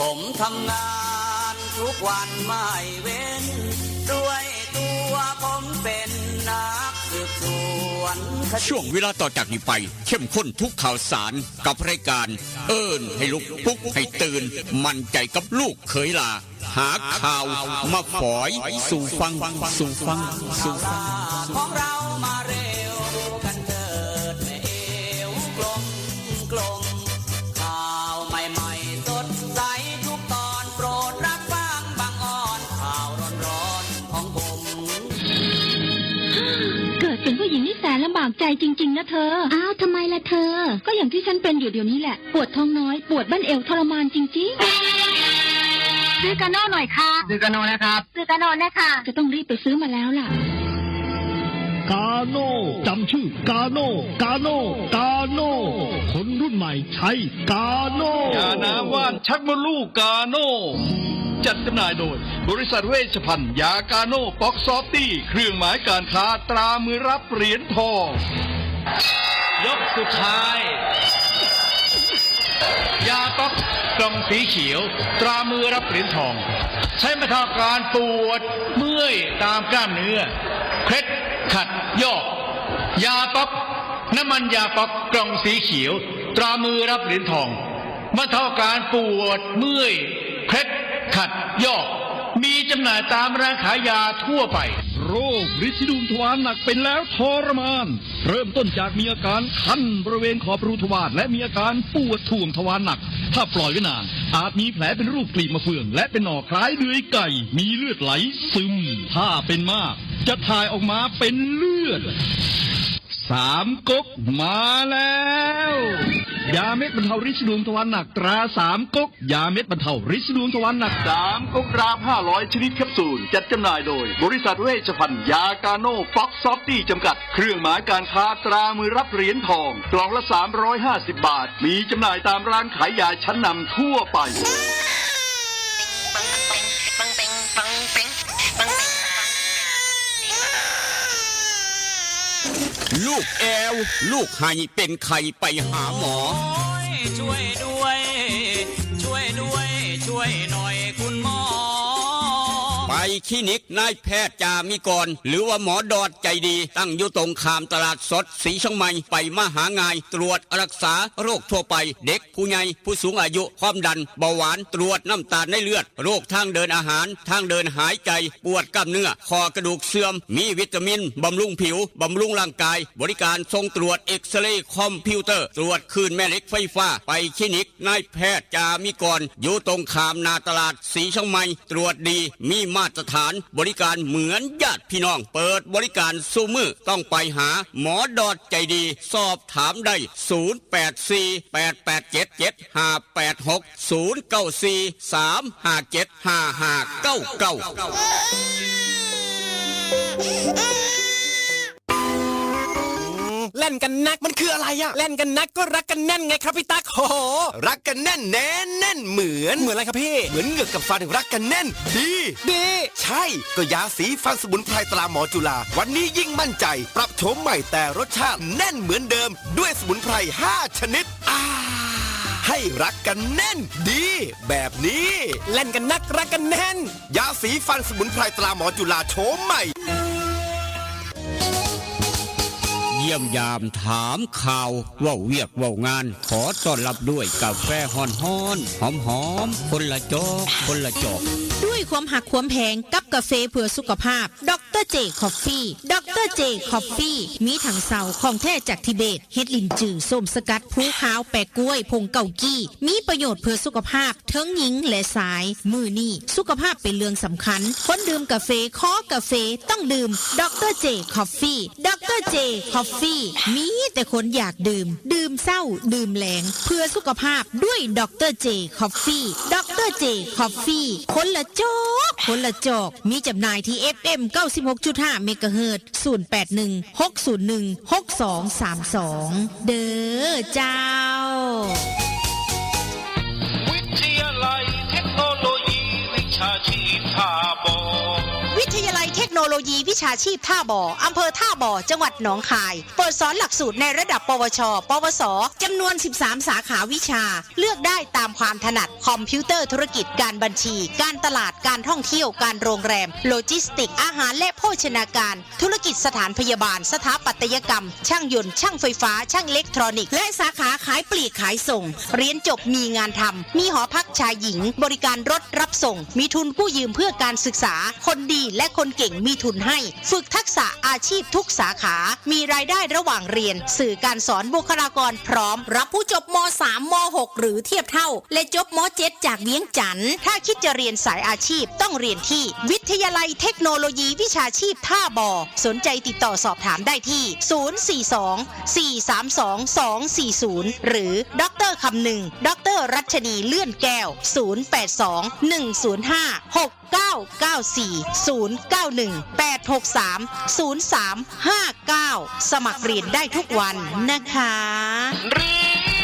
ผมทำงานทุกวันไม่เว้นด้วยตัวผมเป็นนักสืบสวนช่วงเวลาต่อจากนี้ไปเข้มข้นทุกข่าวสารกับรายการเอิ้นให้ลุกปลุกให้ตื่นมั่นใจกับลูกเขยลาหาข่าวมาฝอยสู่ฟังของเรามาเร็วกันเถิดแม่เอวกลมข่าวใหม่ๆสดใสทุกตอนโปรดรับฟังบางอ่อนข่าวร้อนๆของผมเกิดเป็นผู้หญิงนี่แสนลำบากใจจริงๆนะเธออ้าวทำไมล่ะเธอก็อย่างที่ฉันเป็นอยู่เดี๋ยวนี้แหละปวดท้องน้อยปวดบั้นเอวทรมานจริงๆซื้อกาโน่หน่อยค่ะซื้อกาโน่นะครับซื้อกาโน่นะคะจะต้องรีบไปซื้อมาแล้วล่ะกาโน่จำชื่อกาโน่คนรุ่นใหม่ใช้กาโน่ยาน้ำว่านชักมดลูกกาโน่จัดจำหน่ายโดยบริษัทเวชภัณฑ์ยากาโน่ป๊อกซอฟตี้เครื่องหมายการค้าตรามือรับเหรียญทองยกสุดท้ายยาป๊อกกล่องสีเขียวตรามือรับเหรียญทองใช้บรรเทาการปวดเมื่อยตามกล้ามเนื้อเคล็ดขัดยอกยาป๊อกน้ำมันยาป๊อกกล่องสีเขียวตรามือรับเหรียญทองบรรเทาการปวดเมื่อยเคล็ดขัดยอกมีจำหน่ายตามร้านขายยาทั่วไปโรคริดซิดูมทวารหนักเป็นแล้วทรมานเริ่มต้นจากมีอาการคันบริเวณขอบรูทวารและมีอาการปวดถ่วงทวารหนักถ้าปล่อยไว้นานอาจมีแผลเป็นรูปกลีบมะเฟืองและเป็นหน่อคล้ายเดือยไก่มีเลือดไหลซึมถ้าเป็นมากจะถ่ายออกมาเป็นเลือดสามก๊กมาแล้วยาเม็ดบรรเทาริดซิดูมทวารหนักตราสามก๊กยาเม็ดบรรเทาริดซิดูมทวารหนักสามก๊กราม500ชนิดแคปซูลจัดจำหน่ายโดยบริษัทเวชภัณฑ์ยากาโน่ป๊อกซอฟตี้จำกัดเครื่องหมายการค้าตรามือรับเหรียญทองกล่องละ350 บาทมีจำหน่ายตามร้านขายยาชั้นนำทั่วไปลูกแอวลูกไห้เป็นไข้ไปหาหมอช่วยด้วยช่วยหน่อยคุณหมอไปคลินิกนายแพทย์จามิกรหรือว่าหมอดอดใจดีตั้งอยู่ตรงข้ามตลาดสดศรีเชียงใหม่ไปมาหางายตรวจรักษาโรคทั่วไปเด็กผู้ใหญ่ผู้สูงอายุความดันเบาหวานตรวจน้ำตาลในเลือดโรคทางเดินอาหารทางเดินหายใจปวดกล้ามเนื้อคอกระดูกเสื่อมมีวิตามินบำรุงผิวบำรุงร่างกายบริการส่งตรวจเอ็กซเรย์คอมพิวเตอร์ตรวจคลื่นแม่เหล็กไฟฟ้าไปคลินิกนายแพทย์จามิกรอยู่ตรงข้ามนาตลาดศรีเชียงใหม่ตรวจดีมีมาตรฐานบริการเหมือนญาติพี่น้องเปิดบริการสู้มือต้องไปหาหมอดอดใจดีสอบถามได้เล่นกันนักมันคืออะไรอะเล่นกันนักก็รักกันแน่นไงครับพี่ตั๊กโอ้โหรักกันแน่นแน่นเหมือนอะไรครับพี่เหมือนเหงือกกับฟันรักกันแน่นดีใช่ก็ยาสีฟันสมุนไพรตราหมอจุฬาวันนี้ยิ่งมั่นใจปรับโฉมใหม่แต่รสชาติแน่นเหมือนเดิมด้วยสมุนไพร5 ชนิดให้รักกันแน่นดีแบบนี้เล่นกันนักรักกันแน่นยาสีฟันสมุนไพรตราหมอจุฬาโฉมใหม่เยี่ยมยามถามข่าวว่าเวียกว่างานขอต้อนรับด้วยกาแฟฮ้อนหอมคนละจอกด้วยความหักความแพงกับกาแฟเพื่อสุขภาพดรเจคอฟฟี่ดรเจคอฟฟี่มีถังเสาของแท้จากทิเบตเฮ็ดลินจือส้มสกัดผู้ขาวแปะกล้วยผงเก่ากี้มีประโยชน์เพื่อสุขภาพทั้งหญิงและชายมือนี่สุขภาพเป็นเรื่องสำคัญคนดื่มกาแฟขอกาแฟต้องดื่มดรเจคอฟฟี่ดรเจคอฟฟี่มีแต่คนอยากดื่มเศร้าดื่มแรงเพื่อสุขภาพด้วยดรเจคอฟฟี่ดรเจคอฟฟี่คนละจอกมีจำหน่ายที่ FM 96.5 เมกะเฮิรตซ์ 0816016232 เด้อเจ้าวิทยาลัยเทคโนโลยีวิชาชีพท่าบ่อวิทยาลัยเทค โนโลยีวิชาชีพท่าบ่ออำเภอท่าบ่อจังหวัดหนองคายเปิดสอนหลักสูตรในระดับปวช ปวสจำนวน 13 สาขาวิชาเลือกได้ตามความถนัดคอมพิวเตอร์ธุรกิจการบัญชีการตลาดการท่องเที่ยวการโรงแรมโลจิสติกอาหารและโภชนาการธุรกิจสถานพยาบาลสถาปัตยกรรมช่างยนต์ช่างไฟฟ้าช่างอิเล็กทรอนิกส์และสาขาขายปลีกขายส่งเรียนจบมีงานทำมีหอพักชายหญิงบริการรถรับส่งมีทุนกู้ยืมเพื่อการศึกษาคนดีและคนเก่งมีทุนให้ฝึกทักษะอาชีพทุกสาขามีรายได้ระหว่างเรียนสื่อการสอนบุคลากรพร้อมรับผู้จบม.3 ม.6 หรือเทียบเท่าและจบม.7 จากเวียงจันทร์ถ้าคิดจะเรียนสายอาชีพต้องเรียนที่วิทยาลัยเทคโนโลยีวิชาชีพท่าบ่อสนใจติดต่อสอบถามได้ที่ 042-432-240 หรือดร.คำหนึ่งดร.รัชนีเลื่อนแก้ว 082-105-6994-091-863-0359 สมัครเรียนได้ทุกวันนะคะ เรี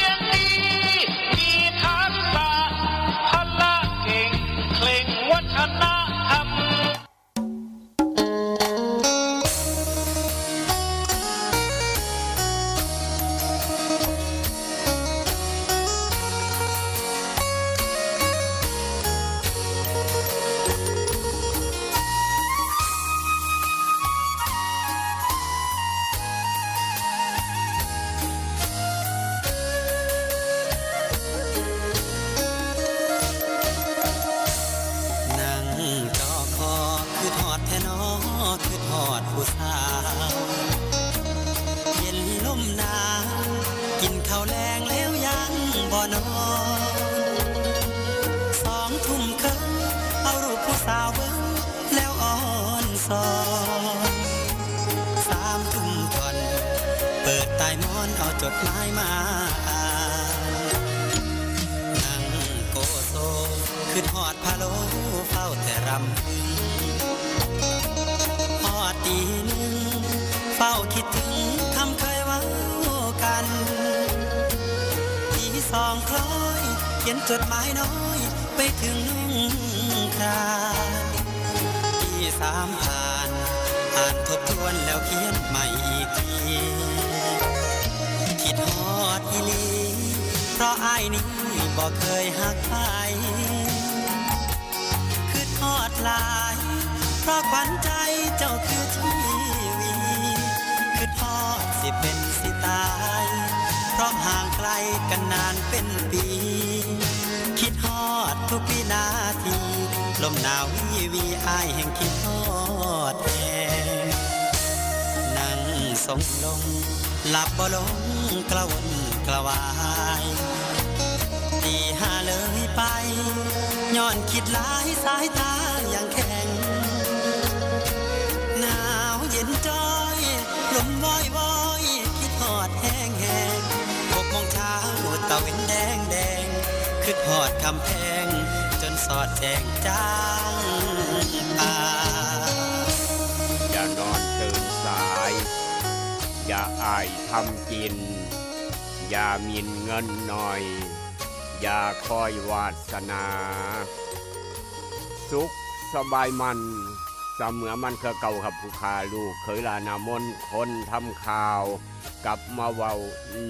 ยนดีมีทักษะพละเก่งเคร่งวัฒนธรรม นั่งจอคอคือทอดแทนอคือทอดผู้สาวเย็นลมหนาวกินข้าวแรงแล้วยังบ่นอน2 ทุ่มครึ่งเอารูปผู้สาวเบิ่งแล้วอ่อนสอน3 ทุ่มก่อนเปิดใต้หมอนเอาจดหมายมาอ่านนั่งโกโซคือทอดพะโล้เฝ้าแต่รำพึงพอตีหนึ่งเฝ้าคิดถึงคำเคยเว้ากันตี2 คล้อยเขียนจดหมายน้อยไปถึงนุ่งครานตี3 ผ่านอ่านทบทวนแล้วเขียนใหม่อีกทีคิดฮอดอีหลีเพราะอ้ายนี้บ่เคยหักใครคือทอดหลายเพราะขวัญใจเจ้าคือชีวีคือทอดสิเป็นสิตายเพราะห่างไกลกันนานเป็นปีคิดฮอดทุกวินาทีลมหนาววีอ้ายแห่งคิดฮอดแท้นั่งส่งลงหลับบ่ลงกระวนกระวายตี5เลยไปย้อนคิดหลายสายตาอย่างแข็งหนาวเย็นจ้อยลมวอยวอยคิดฮอดแห้งแห้ง6 โมงเช้าตะเวนแดงแดงคิดฮอดคำแพงจนสอดแจงจางตา อย่านอนตื่นสาย อย่าอายทำกิน อย่าหมินเงินหน่อย อย่าคอยวาสนา สุขสบายมันเสมอมันคือเก่าครับผู้คาลูกเคยลานามนคนทำข่าวกลับมาเว้า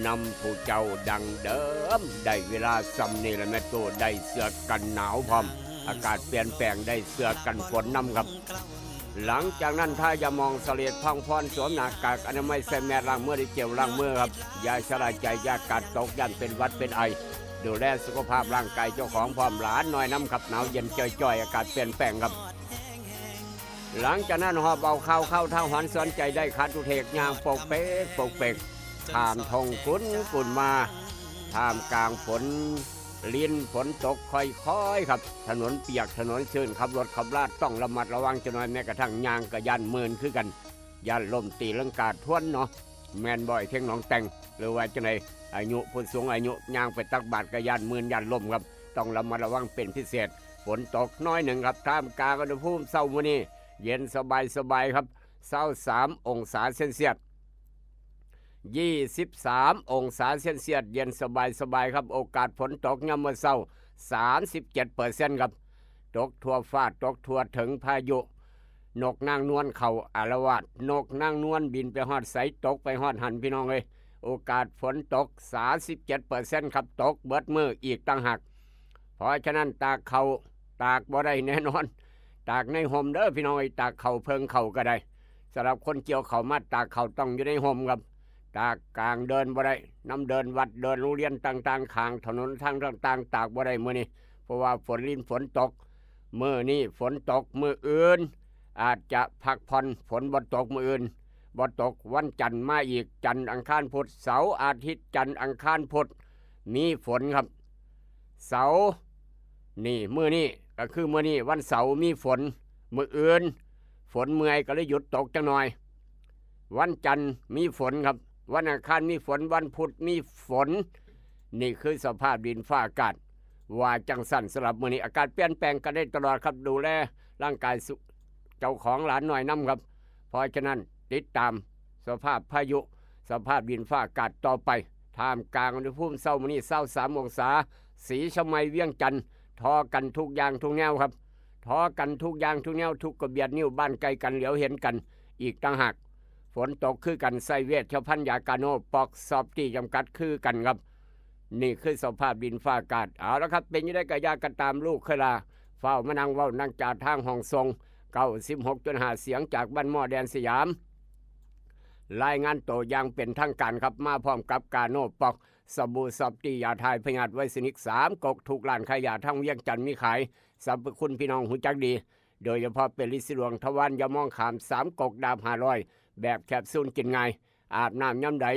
นำผู้เจ้าดังเดิมได้เวลาสำเนละแม่โตได้เสื้อกันหนาวพร้อมอากาศเปลี่ยนแปลงได้เสื้อกันฝนนำครับ หลังจากนั้นถ้าอย่ามองเสลียดพังพรสวมหน้ากากอนามัยใส่แมสล้างมือได้เจลล้างมือครับอย่าชะล่าใจอย่ากัดตกยันเป็นหวัดเป็นไอดูแลสุขภาพร่างกายเจ้าของพร้อมหลานน้อยน้ำครับหนาวเย็นจ่อยๆอากาศเปลี่ยนแปลงครับ หลังจากนั้นหอบเอาเข้าเท้าหันสนใจได้คัดทุเทกยางปกเป๊กถามทงกุนมาท่ามกลางฝนลิ้นฝนตกค่อยๆครับถนนเปียกถนนชื้นขับรถขับลาดต้องระมัดระวังจะน้อยแม้กระทั่งยางกับยันเมินคือกันยันลมตีลังกาทวนเนาะแมนบ่อยเท่งหนองแต่งหรือว่าจะไหนอายุผู้สูงอายุยางไปตักบาตรกับยันเมินยันลมครับต้องระมัดระวังเป็นพิเศษฝนตกน้อยหนึ่งครับท่ามกลางอุณหภูมิเช้ามื้อนี้เย็นสบายครับ23 องศาเซนเซียส23 องศาเซนเซียสเย็นสบายครับโอกาสฝนตกยามมื้อเช้า 37% ครับตกทั่วฟ้าตกทั่วถึงพายุ นกนางนวลเขาอารวาสนกนางนวลบินไปฮอดไสตกไปฮอดหันพี่น้องเอ้ยโอกาสฝนตก 37% ครับตกเบิดมืออีกต่างหากเพราะฉะนั้นตากเขาตากบ่ได้แน่นอนตากในห่มเด้อพี่น้องเอ้ยตากเขาเพิงเขาก็ได้สำหรับคนเกี่ยวเขามาตากเขาต้องอยู่ในห่มครับตากกลางเดินบ่ได้น้ำเดินวัดเดินโรงเรียนต่างๆข้างถนนทางต่างๆตากบ่ได้มื้อนี้เพราะว่าฝนลิ้นฝนตกมื้อนี้ฝนตกมื้ออื่นอาจจะพักผ่อนฝนบ่ตกมื้ออื่นบ่ตกวันจันทร์มาอีกจันทร์อังคารพุธเสาร์อาทิตย์จันทร์อังคารพุธมีฝนครับเสาร์นี่มื้อนี้ก็คือมื้อนี้วันเสาร์มีฝนมื้ออื่นฝนเมื่อยก็เลยหยุดตกจังหน่อยวันจันทร์มีฝนครับวันอังคารมีฝนวันพุธมีฝนนี่คือสภาพดินฟ้าอากาศว่าจังสั่นสลับมื้อนี้อากาศเปลี่ยนแปลงกันได้ตลอดครับดูแลร่างกายเจ้าของหลานหน่อยน้ำครับเพราะฉะนั้นติดตามสภาพพายุสภาพดินฟ้าอากาศต่อไปท่ามกลางอุณหภูมิเช้ามื้อนี้23องศาสีชมัยเวียงจันทร์ทอกันทุกอย่างทุกแนวครับทอกันทุกอย่างทุกแนวทุกกระเบียดนิ้วบ้านไกลกันเหลียวเห็นกันอีกต่างหากฝนตกคือกันไซเวชภัณฑ์ยากาโนปอกซอบตี้จำกัดคือกันครับนี่คือสภาพดินฟ้าอากาศเอาละครับเป็นยังได้กะยากันตามลูกเคลาเฝ้ามานั่งเว้านั่งจากทางห้องทรง96.5เสียงจากบ้านหม้อแดนสยามรายงานโตอย่างเป็นทางการครับมาพร้อมกับกาโนปอกสบู่ซอบตี้ยาทายพยาธิไวสนิก3กกถูกร้านขายยาทั้งเวียงจันทร์มีขายสรรพคุณพี่น้องหูจักดีโดยเฉพาะเป็นลิซิลวงทวารยามองขาม3กกดาบ500แบบแคปซูลกินง่ายอาบน้ำย่ำใด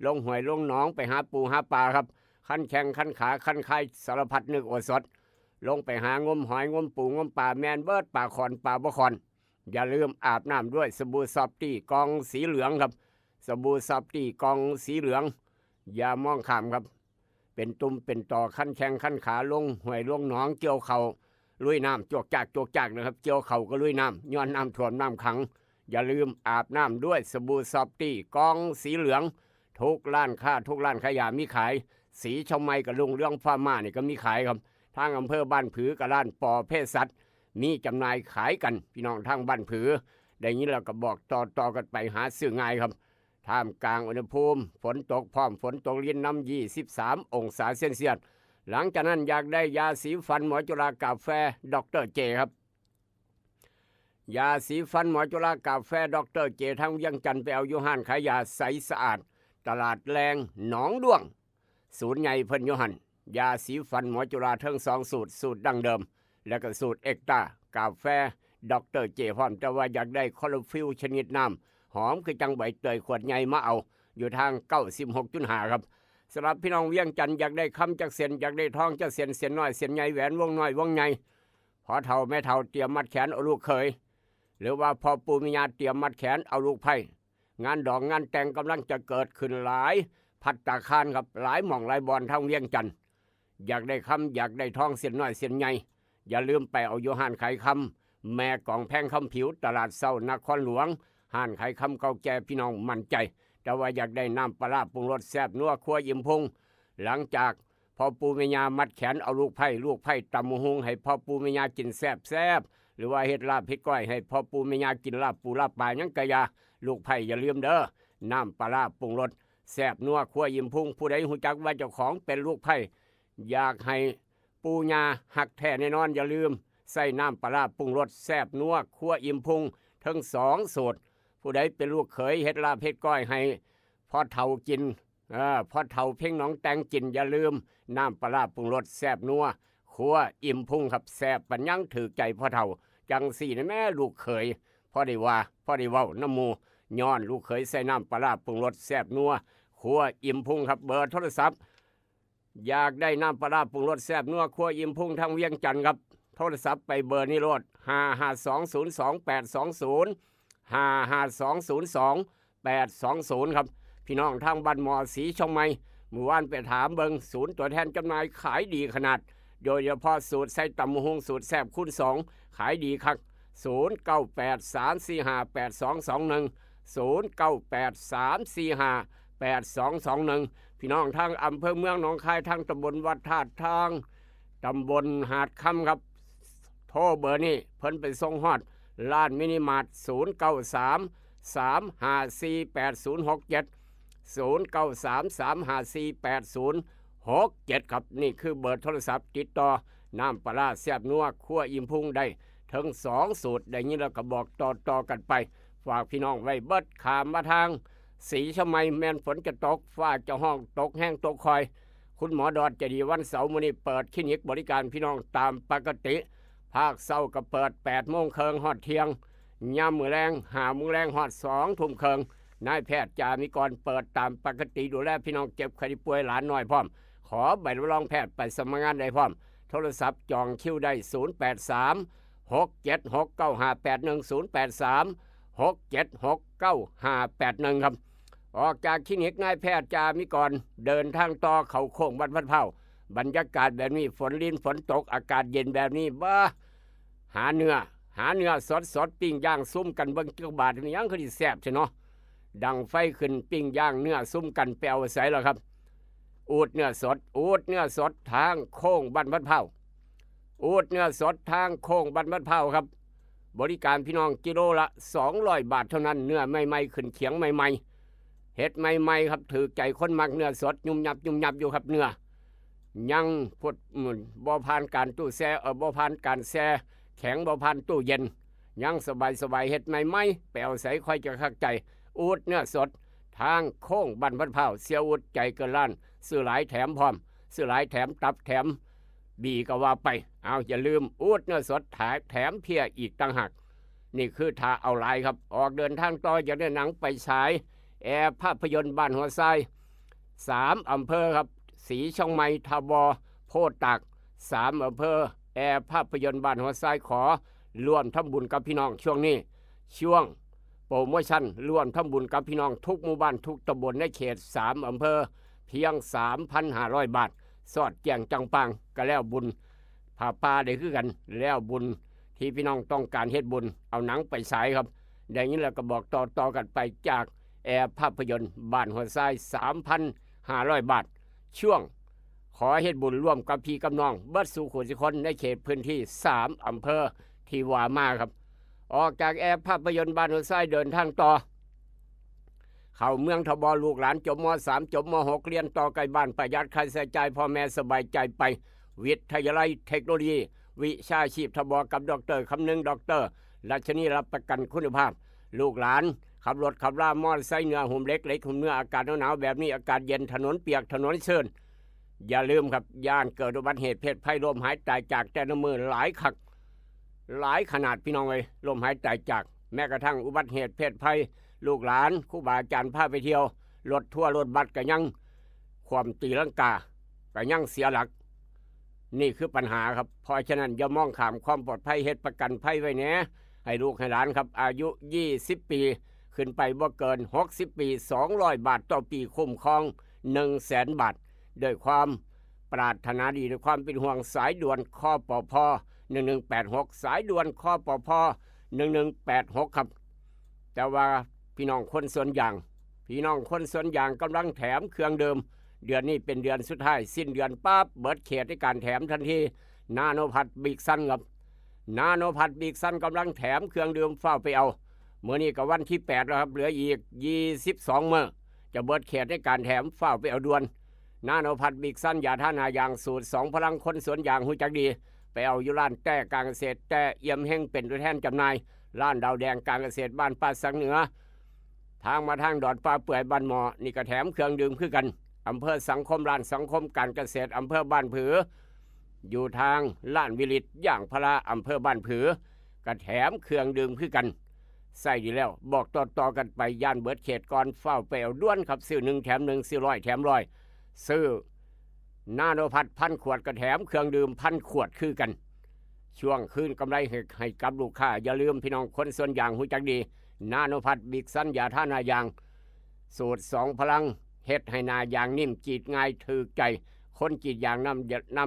ลงห้วยลงหนองไปหาปูหาปลาครับขั้นแข้งขั้นขาขั้นไข่สารพัดนึกอดสดลงไปหางมหอยงมปูงมปลาแมนเบิร์ดปลาคอนปลาบะคอนอย่าลืมอาบน้ำด้วยสบู่ซอฟตี้กองสีเหลืองครับสบู่ซอฟตี้กองสีเหลืองอย่ามองข้ามครับเป็นตุ่มเป็นต่อขั้นแข้งขั้นขาลงห้วยลงหนองเกี่ยวเข่าลุยน้ำจวกจากนะครับเกี่ยวเข่าก็ลุยน้ำย้อนน้ำท่วมน้ำขังอย่าลืมอาบน้ำด้วยสบู่ซอฟตี้กองสีเหลืองทุกร้านค้าทุกร้านขายยามีขายสีชมไมกับลุงเรื่องฟ้าม่านี่ก็มีขายครับทางอำเภอบ้านผือกับร้านปอเภสัชมีจำหน่ายขายกันพี่น้องทางบ้านผือได้ยินเราก็บอกต่อกันไปหาซื้อง่ายครับท่ามกลางอุณหภูมิฝนตกพร้อมฝนตกลิ้นน้ำ23องศาเซนเซียสหลังจากนั้นอยากได้ยาสีฟันหมอจุฬากาแฟดรเจครับยาสีฟันหมอจุฬากาแฟดรเจทั้งเวียงจันทร์ไปเอาอยู่ห้านขายยาใสสะอาดตลาดแรงหนองด้วงศูนย์ใหญ่เพิ่นอยู่หันยาสีฟันหมอจุฬาทั้ง2สูตรดั้งเดิมและก็สูตรเอ็กตากาแฟดรเจพร้อมแต่ว่าอยากได้คลอโรฟิลชนิดน้ำหอมคือจังใบเตยขวดใหญ่มาเอาอยู่ทาง 96.5 ครับสำหรับพี่น้องเวียงจันทร์อยากได้คำจากเส้นอยากได้ทองจากเส้นน้อยเส้นใหญ่แหวนวงน้อยวงใหญ่พอเท่าแม่เท่าเตรียมมัดแขนเอาลูกเขยหรือว่าพอปู่มิญาเตรียมมัดแขนเอาลูกไผ่งานดอกงานแต่งกำลังจะเกิดขึ้นหลายภัตตาคารครับหลายหม่องหลายบอนทางเวียงจันทร์อยากได้คำอยากได้ทองเส้นน้อยเส้นใหญ่อย่าลืมไปเอาอยู่ห้านขายคำแม่กองแพงคำผิวตลาดเศร้านครหลวงห้านขายคำเก่าแก่พี่น้องมั่นใจแต่ว่าอยากได้น้ำปลาปรุงรสแซ่บนัวครัวอิ่มพุงหลังจากพอปูเมียามัดแขนเอาลูกไผ่ตำหุงให้พอปูเมียากินแซ่บหรือว่าเฮ็ดลาบเฮ็ดก้อยให้พอปูเมียากินลาบปูลาบปลายังกะยาลูกไผ่อย่าลืมเด้อน้ำปลาปรุงรสแซ่บนัวครัวอิ่มพุงผู้ใดหูจักว่าเจ้าของเป็นลูกไผ่อยากให้ปูญาหักแท้แน่นอนอย่าลืมใส่น้ำปลาปรุงรสแซ่บนัวครัวอิ่มพุงทั้ง2สูตรผู้ใดเป็นลูกเขยเฮ็ดลาบเฮ็ดก้อยให้พ่อเฒ่ากินพ่อเฒ่าเพ่งน้องแตงกินอย่าลืมน้ำปลาปรุงรสแซ่บนัวครัวอิ่มพุงครับแซ่บปัญญังถือใจพ่อเฒ่าจังสี่นะแม่ลูกเขยพ่อได้เว้าน้ำมูย้อนลูกเขยใส่น้ำปลาปรุงรสแซ่บนัวครัวอิ่มพุงครับเบอร์โทรศัพท์อยากได้น้ำปลาปรุงรสแซ่บนัวครัวอิ่มพุงทางเวียงจันทร์ครับโทรศัพท์ไปเบอร์นี้โลด55202820 55202820ครับพี่น้องทางบ้านหมอสีชงไมเมื่อวานไปถามเบิงศูนย์ตัวแทนจำหน่ายขายดีขนาดโดยเฉพาะสูตรใส่ตำมะฮุงสูตรแซ่บคูณ2ขายดีคัก0983458221 0983458221พี่น้องทางอำเภอเมืองหนองคายทางตำบลวัดธาตุทางตำบลหาดค่ำครับโทรเบอร์นี้เพิ่นไปส่งฮอด ร้านมินิมาร์ท0933548067ครับนี่คือเบอร์โทรศัพท์ติดต่อน้ำปลาร้าแซ่บนัวคั่วอิ่มพุงได้ถึง2สูตรได้ยินแล้วก็บอกต่อกันไปฝากพี่น้องไว้เบิดขามมาทางสีชมัยแม่นฝนจะตกฟ้าจะห้องตกแห้งตกคอยคุณหมอดอดจะดีวันเสาร์มื้อนี้เปิดคลินิกบริการพี่น้องตามปกติภาคเช้าก็เปิด8 โมงครึ่งฮอดเที่ยงยามมื้อแรง5 โมงแรงฮอด2 ทุ่มครึ่งนายแพทย์จามิกรเปิดตามปกติดูแลพี่น้องเจ็บไข้ป่วยหลานน้อยพร้อมขอใบรับรองแพทย์ไปสมัครงานได้พร้อมโทรศัพท์จองคิวได้0836769581 ครับออกจากคลินิกนายแพทย์จามิกรเดินทางต่อเขาโค้งบ้านพัดเผาบรรยากาศแบบนี้ฝนลิ้นฝนตกอากาศเย็นแบบนี้บ้าหาเนื้อสดปิ้งย่างซุ่มกันเบิ่งจักบาทนี่ยังคือสิแซ่บใช่เนาะดังไฟขึ้นปิ้งย่างเนื้อซุ่มกันแปลวใส่แล้วครับอูดเนื้อสดทางโค้งบ้านพัดเผาอูดเนื้อสดทางโค้งบ้านพัดเผาครับบริการพี่น้องกิโลละ200 บาทเท่านั้นเนื้อใหม่ๆขึ้นเขียงใหม่ๆเฮ็ดใหม่ๆครับถือใจคนมักเนื้อสดยุ่มยับอยู่ครับเนื้อยังพดบ่ผ่านการตู้แช่บ่ผ่านการแช่แข็งบ่ผ่านตู้เย็นยังสบายเฮ็ดใหม่ๆแปลวใสค่อยจะคักใจอูดเนื้อสดทางโค้งบ้านพัดเผาเสียอูดใจเกินล้านซื้อหลายแถมพร้อมซื้อหลายแถมตับแถมบีก็ว่าไปเอาอย่าลืมอูดเนื้อสดแถมเพียอีกต่างหากนี่คือทาเอาหลายครับออกเดินทางต่อจากได้หนังไปฉายแอร์ภาพยนตร์บ้านหัวไส้3 อำเภอครับศรีช่องไม้ทบโพธิ์ตาก3 อำเภอแอร์ภาพยนตร์บ้านหัวไส้ขอร่วมทำบุญกับพี่น้องช่วงนี้ช่วงโปรโมชั่นร่วมทำบุญกับพี่น้องทุกหมู่บ้านทุกตำบลในเขต3 อำเภอเพียง 3,500 บาทสอดแจงจังปังก็แล้วบุญผ่าป่าได้คือกันแล้วบุญที่พี่น้องต้องการเฮ็ดบุญเอาหนังไปฉายครับดังนี้แล้วก็บอกต่อกันไปจากแอร์ภาพยนตร์บ้านหัวไส้ 3,500 บาทช่วงขอเฮ็ดบุญร่วมกับพี่กับน้องเบิดสู่ขุนสิคนในเขตพื้นที่3 อำเภอที่ว่ามาครับออกจากแอร์ภาพยนตร์บ้านหัวไส้เดินทางต่อเข้าเมืองทบลูกหลานจบม.3 จบม.6 เรียนต่อไกลบ้านประหยัดค่าใช้จ่ายพ่อแม่สบายใจไปวิทยาลัยเทคโนโลยีวิชาชีพทบกับดร.คำนึงดร.รัชนีรับประกันคุณภาพลูกหลานขับรถขับลามอเตอร์ไซค์เนื้อหุ่มเล็กหุ่มเนื้ออากาศหนาวแบบนี้อากาศเย็นถนนเปียกถนนเชิญอย่าลืมครับย่านเกิดอุบัติเหตุเพศภัยลมหายตายจากแต่ละมือหลายคักหลายขนาดพี่น้องเลยลมหายตายจากแม้กระทั่งอุบัติเหตุเพศภัยลูกหลานครูบาอาจารย์พาไปเที่ยวรถทัวร์รถบัสก็ยังความตีลังกาก็ยังเสียหลักนี่คือปัญหาครับเพราะฉะนั้นอย่ามองข้ามความปลอดภัยเฮ็ดประกันภัยไว้แหน่ให้ลูกให้หลานครับอายุ20 ปีขึ้นไปบ่เกิน60 ปี200 บาทต่อปีคุ้มครอง 100,000 บาทด้วยความปรารถนาดีด้วยความเป็นห่วงสายด่วนคปภ1186สายด่วนคปภ1186ครับแต่ว่าพี่น้องคนสวนยางกำลังแถมเครื่องเดิมเดือนนี้เป็นเดือนสุดท้ายสิ้นเดือนปั๊บเบิดเขตในการแถมทันทีนาโนพัดบิ๊กซันครับนาโนพัดบิ๊กซันกำลังแถมเครื่องดื่มเฝ้าไปเอาเมื่อนี้ก็วันที่8แล้วครับเหลืออีก22 มื้อจะเบิดเขตในการแถมเฝ้าไปเอาด่วนนาโนพัดบิ๊กซันยาท่านายางสูตร2 พลังคนสวนยางหูจักดีไปเอาอยู่ร้านแต้การเกษตรแต้เอี่ยมเฮงเป็นตัวแทนจำหน่ายร้านดาวแดงการเกษตรบ้านป่าสังเหนือทางมาทางดอดปลาเปื่อยบ้านหมอนี่ก็แถมเครื่องดื่มคือกันอำเภอสังคมร้านสังคมการเกษตรอำเภอบ้านผืออยู่ทางล้านวิลิตย่างพระอำเภอบ้านผือก็แถมเครื่องดื่มคือกันใส่ดีแล้วบอกต่อกันไปย่านเบิดเขตก่อนเฝ้าไปเอาด้วนครับซื้อ1 แถม 1ซื้อ100 แถม 100ซื้อนาโนพัด1,000 ขวดก็แถมเครื่องดื่ม1,000 ขวดคือกันช่วงคืนกำไรให้กับลูกค้าอย่าลืมพี่น้องคนส่วนยางหูจักดีนาโนพัดบิ๊กซันยาท่านายางสูตร2 พลังเฮ็ดให้นายางนิ่มจีดง่ายถือใจคนจีดยางน้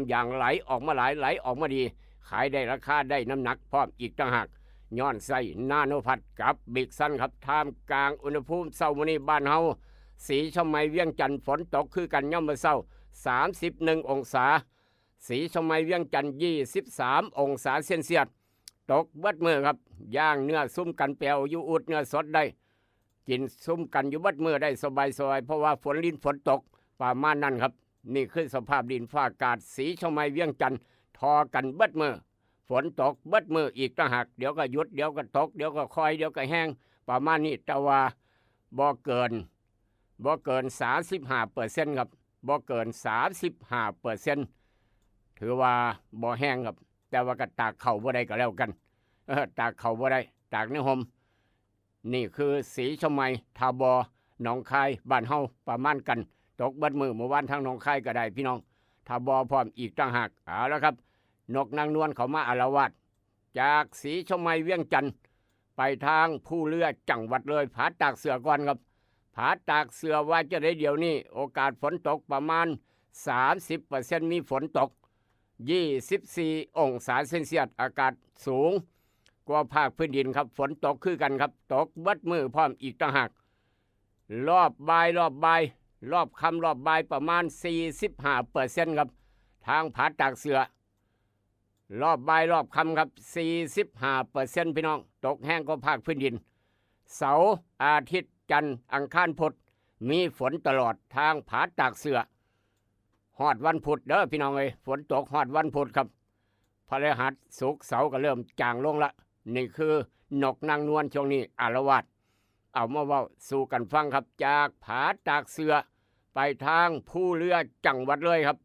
ำยางไหลออกมาไหลออกมาดีขายได้ราคาได้น้ำหนักพร้อมอีกต่างหากย้อนใส่นาโนพัดกับบิ๊กซันครับท่ามกลางอุณหภูมิเช้ามื้อนี้บ้านเฮาสีชมัยเวียงจันทร์ฝนตกคือกันย่อมมื้อเช้า31 องศาสีชมัยเวียงจันทร์23 องศาเซนเซียส ตกเบิดมือครับย่างเนื้อซุ่มกันแปลวอยู่อุดเนื้อสดได้กินซุ่มกันอยู่เบิดมือได้สบายเพราะว่าฝนลิ้นฝนตกประมาณนั้นครับนี่คือสภาพดินฟ้าอากาศสีชมัยเวียงจันทร์ทอกันเบิดมือฝนตกเบิดมืออีกต่างหากเดี๋ยวก็หยุดเดี๋ยวก็ตกเดี๋ยวก็คอยเดี๋ยวก็แห้งประมาณนี้แต่ว่าบ่เกิน35%ครับบ่เกิน35%ถือว่าบ่แห้งครับแต่ว่าก็ตากเข่าบ่ได้ก็แล้วกันตากเข่าบ่ได้ตากในห่มนี่คือสีชมัยทาบอหนองคายบ้านเฮาประมาณกันตกเบิดมือเมื่อวานทางหนองคายก็ได้พี่น้องทาบอพร้อมอีกต่างหากเอาแล้วครับนกนางนวลเขามาอาละวาดจากสีชมัยเวียงจันทร์ไปทางผู้เลือจังหวัดเลยผาตากเสือก่อนครับผาตากเสือว่าจะได้เดี๋ยวนี้โอกาสฝนตกประมาณ 30% มีฝนตก24 องศาเซนเซียสอากาศสูงกว่าภาคพื้นดินครับฝนตกคือกันครับตกเบิดมือพร้อมอีกต่างหากรอบบ่ายรอบค่ำรอบบ่ายประมาณ 45% ครับทางผาตากเสือรอบบ่ายรอบค่ำครับ 45% พี่น้องตกแห้งกว่าภาคพื้นดินเสาร์อาทิตย์จันทร์อังคารพุธมีฝนตลอดทางผาตากเสือฮอดวันพุธเด้อพี่น้องเอ้ยฝนตกฮอดวันพุธครับพฤหัสศุกร์เสาร์ก็เริ่มจางลงละนี่คือนกนางนวลช่วงนี้อาละวาดเอามาเว้าสู่กันฟังครับจากผาตากเสือไปทางผู้เรือจังหวัดเลยครับ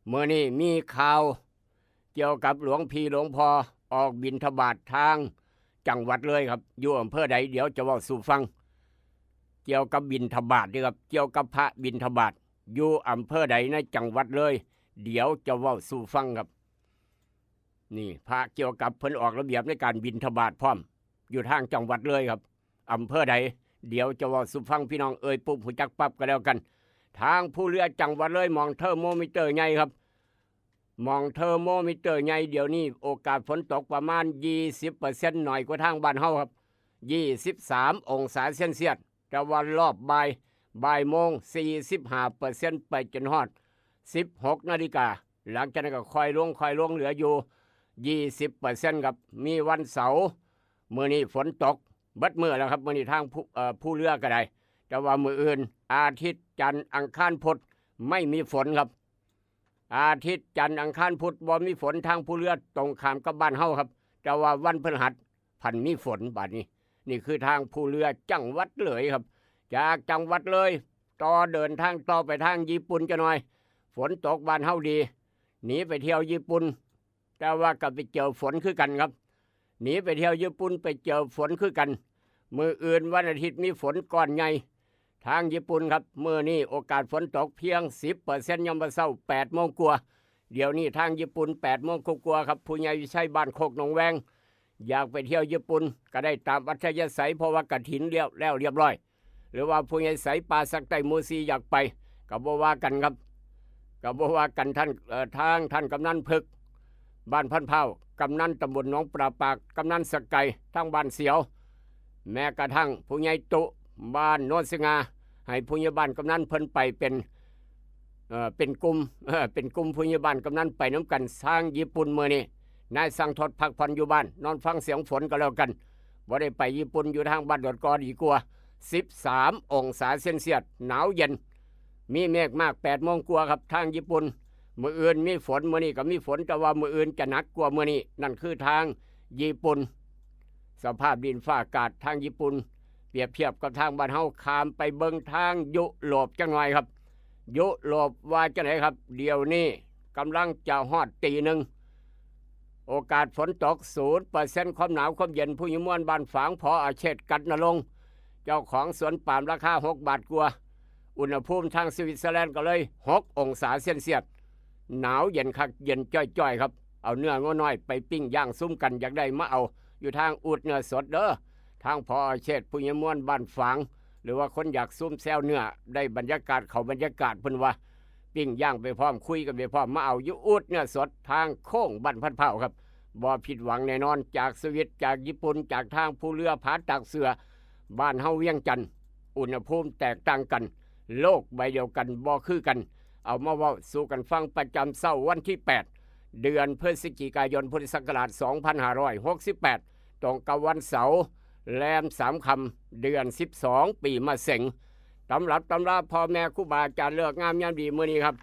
เมื่อนี้มีข่าวเกี่ยวกับหลวงพี่หลวงพ่อออกบิณฑบาตทางจังหวัดเลยครับอยู่อำเภอใดเดี๋ยวจะเว้าสู่ฟังเกี่ยวกับบิณฑบาตนี่ครับเกี่ยวกับพระบิณฑบาตอยู่อำเภอใดในจังหวัดเลยเดี๋ยวจะเว้าสู่ฟังครับนี่พระเกี่ยวกับเพิ่นออกระเบียบในการบิณฑบาตพร้อมอยู่ทางจังหวัดเลยครับอำเภอใดเดี๋ยวจะเว้าสู่ฟังพี่น้องเอ่ยปุ๊บหูจักปั๊บก็แล้วกันทางผู้เรือจังหวัดเลยมองเทอร์โมมิเตอร์ใหญ่ครับมองเทอร์โมมิเตอร์ใหญ่เดี๋ยวนี้โอกาสฝนตกประมาณ 20% หน่อยกว่าทางบ้านเฮาครับ23 องศาเซนเซียสแต่ว่ารอบบ่ายโมง 45% ไปจนฮอด16 นาฬิกาหลังจากนั้นก็ค่อยลงเหลืออยู่ 20% ครับมีวันเสาร์มื้อนี้ฝนตกเบิดมื้อแล้วครับมื้อนี้ทางผู้เรือก็ได้แต่ว่ามื้ออื่นอาทิตย์จันทร์อังคารพุธไม่มีฝนครับอาทิตย์จันทร์อังคารพุธบ่มีฝนทางผู้เรือตรงข้ามกับบ้านเฮาครับแต่ว่าวันพฤหัสพันมีฝนบัดนี้นี่คือทางผู้เรือจังหวัดเลยครับจากจังหวัดเลยต่อเดินทางต่อไปทางญี่ปุ่นจะหน่อยฝนตกบ้านเฮาดีหนีไปเที่ยวญี่ปุ่นแต่ว่าก็ไปเจอฝนคือกันครับหนีไปเที่ยวญี่ปุ่นไปเจอฝนคือกันมื้ออื่นวันอาทิตย์มีฝนก้อนใหญ่ทางญี่ปุ่นครับมื้อนี้โอกาสฝนตกเพียง 10% ยามมื้อเช้า 8 โมงกว่าเดี๋ยวนี้ทางญี่ปุ่น 8 โมงกว่าครับผู้ใหญ่วิชัยบ้านโคกหนองแวงอยากไปเที่ยวญี่ปุ่นก็ได้ตามอัธยาศัยเพราะว่ากฐินแล้วเรียบร้อยหรือว่าผู้ใหญ่ใสป่าสักไตมูซีอยากไปก็บ่ว่ากันครับก็บ่ว่ากันท่านกำนันพึกบ้านพันเผากำนันตำบลหนองปลาปากกำนันสกไก่ทั้งบ้านเสียวแม้กระทั่งผู้ใหญ่ตุบ้านโนนสงาให้ผู้ใหญ่บ้านกำนันเพิ่นไปเป็นกลุ่มผู้ใหญ่บ้านกำนันไปน้ำกันสร้างญี่ปุ่นมื้อนี้นายสั่งทดพักผ่อนอยู่บ้านนอนฟังเสียงฝนก็แล้วกันบ่ได้ไปญี่ปุ่นอยู่ทางบ้านดอดกอดีกว่า13 องศาเซนเซียสหนาวเย็นมีเมฆมาก 8 โมงกว่าครับทางญี่ปุ่นมื้ออื่นมีฝนมื้อนี้ก็มีฝนแต่ว่ามื้ออื่นจะหนักกว่ามื้อนี้นั่นคือทางญี่ปุ่นสภาพดินฟ้าอากาศทางญี่ปุ่นเปรียบเทียบกับทางบ้านเฮาข้ามไปเบิ่งทางยุโรปจังหน่อยครับยุโรปว่าจังได๋ครับเดี๋ยวนี้กำลังจะฮอดตีหนึ่งโอกาสฝนตก 0% ความหนาวความเย็นผู้ใหญ่ม่วนบ้านฝางพออาเชษกัดนรงค์เจ้าของสวนปาล์มราคา6 บาทกว่าอุณหภูมิทางสวิตเซอร์แลนด์ก็เลย6 องศาเซนเซียสหนาวเย็นคักเย็นจ้อยๆครับเอาเนื้อง้อน้อยไปปิ้งย่างซุ้มกันอยากได้มาเอาอยู่ทางอูดเนื้อสดเด้อทางพออาเชษผู้ใหญ่ม่วนบ้านฝางหรือว่าคนอยากซุ้มแซวเนื้อได้บรรยากาศเขาบรรยากาศเพิ่นว่าปิ้งย่างไปพร้อมคุยกันไปพร้อมมาเอาอยู่อูดเนื้อสดทางโค้งบ้านพันเผาครับบ่ผิดหวังแน่นอนจากสวิตจากญี่ปุ่นจากทางผู้เรือผาตากเสือบ้านเฮาเวียงจันทน์อุณหภูมิแตกต่างกันโลกใบเดียวกันบ่คือกันเอามาเว้าสู่กันฟังประจำเช้าวันที่8 เดือนพฤศจิกายนพุทธศักราช 2568 ตรงกับวันเสาร์แรม3 ค่ำเดือน 12 ปีมะเส็งตำรับตำราพ่อแม่ครูบาอาจารย์เลิกงามยามดีมื้อนี้ครับ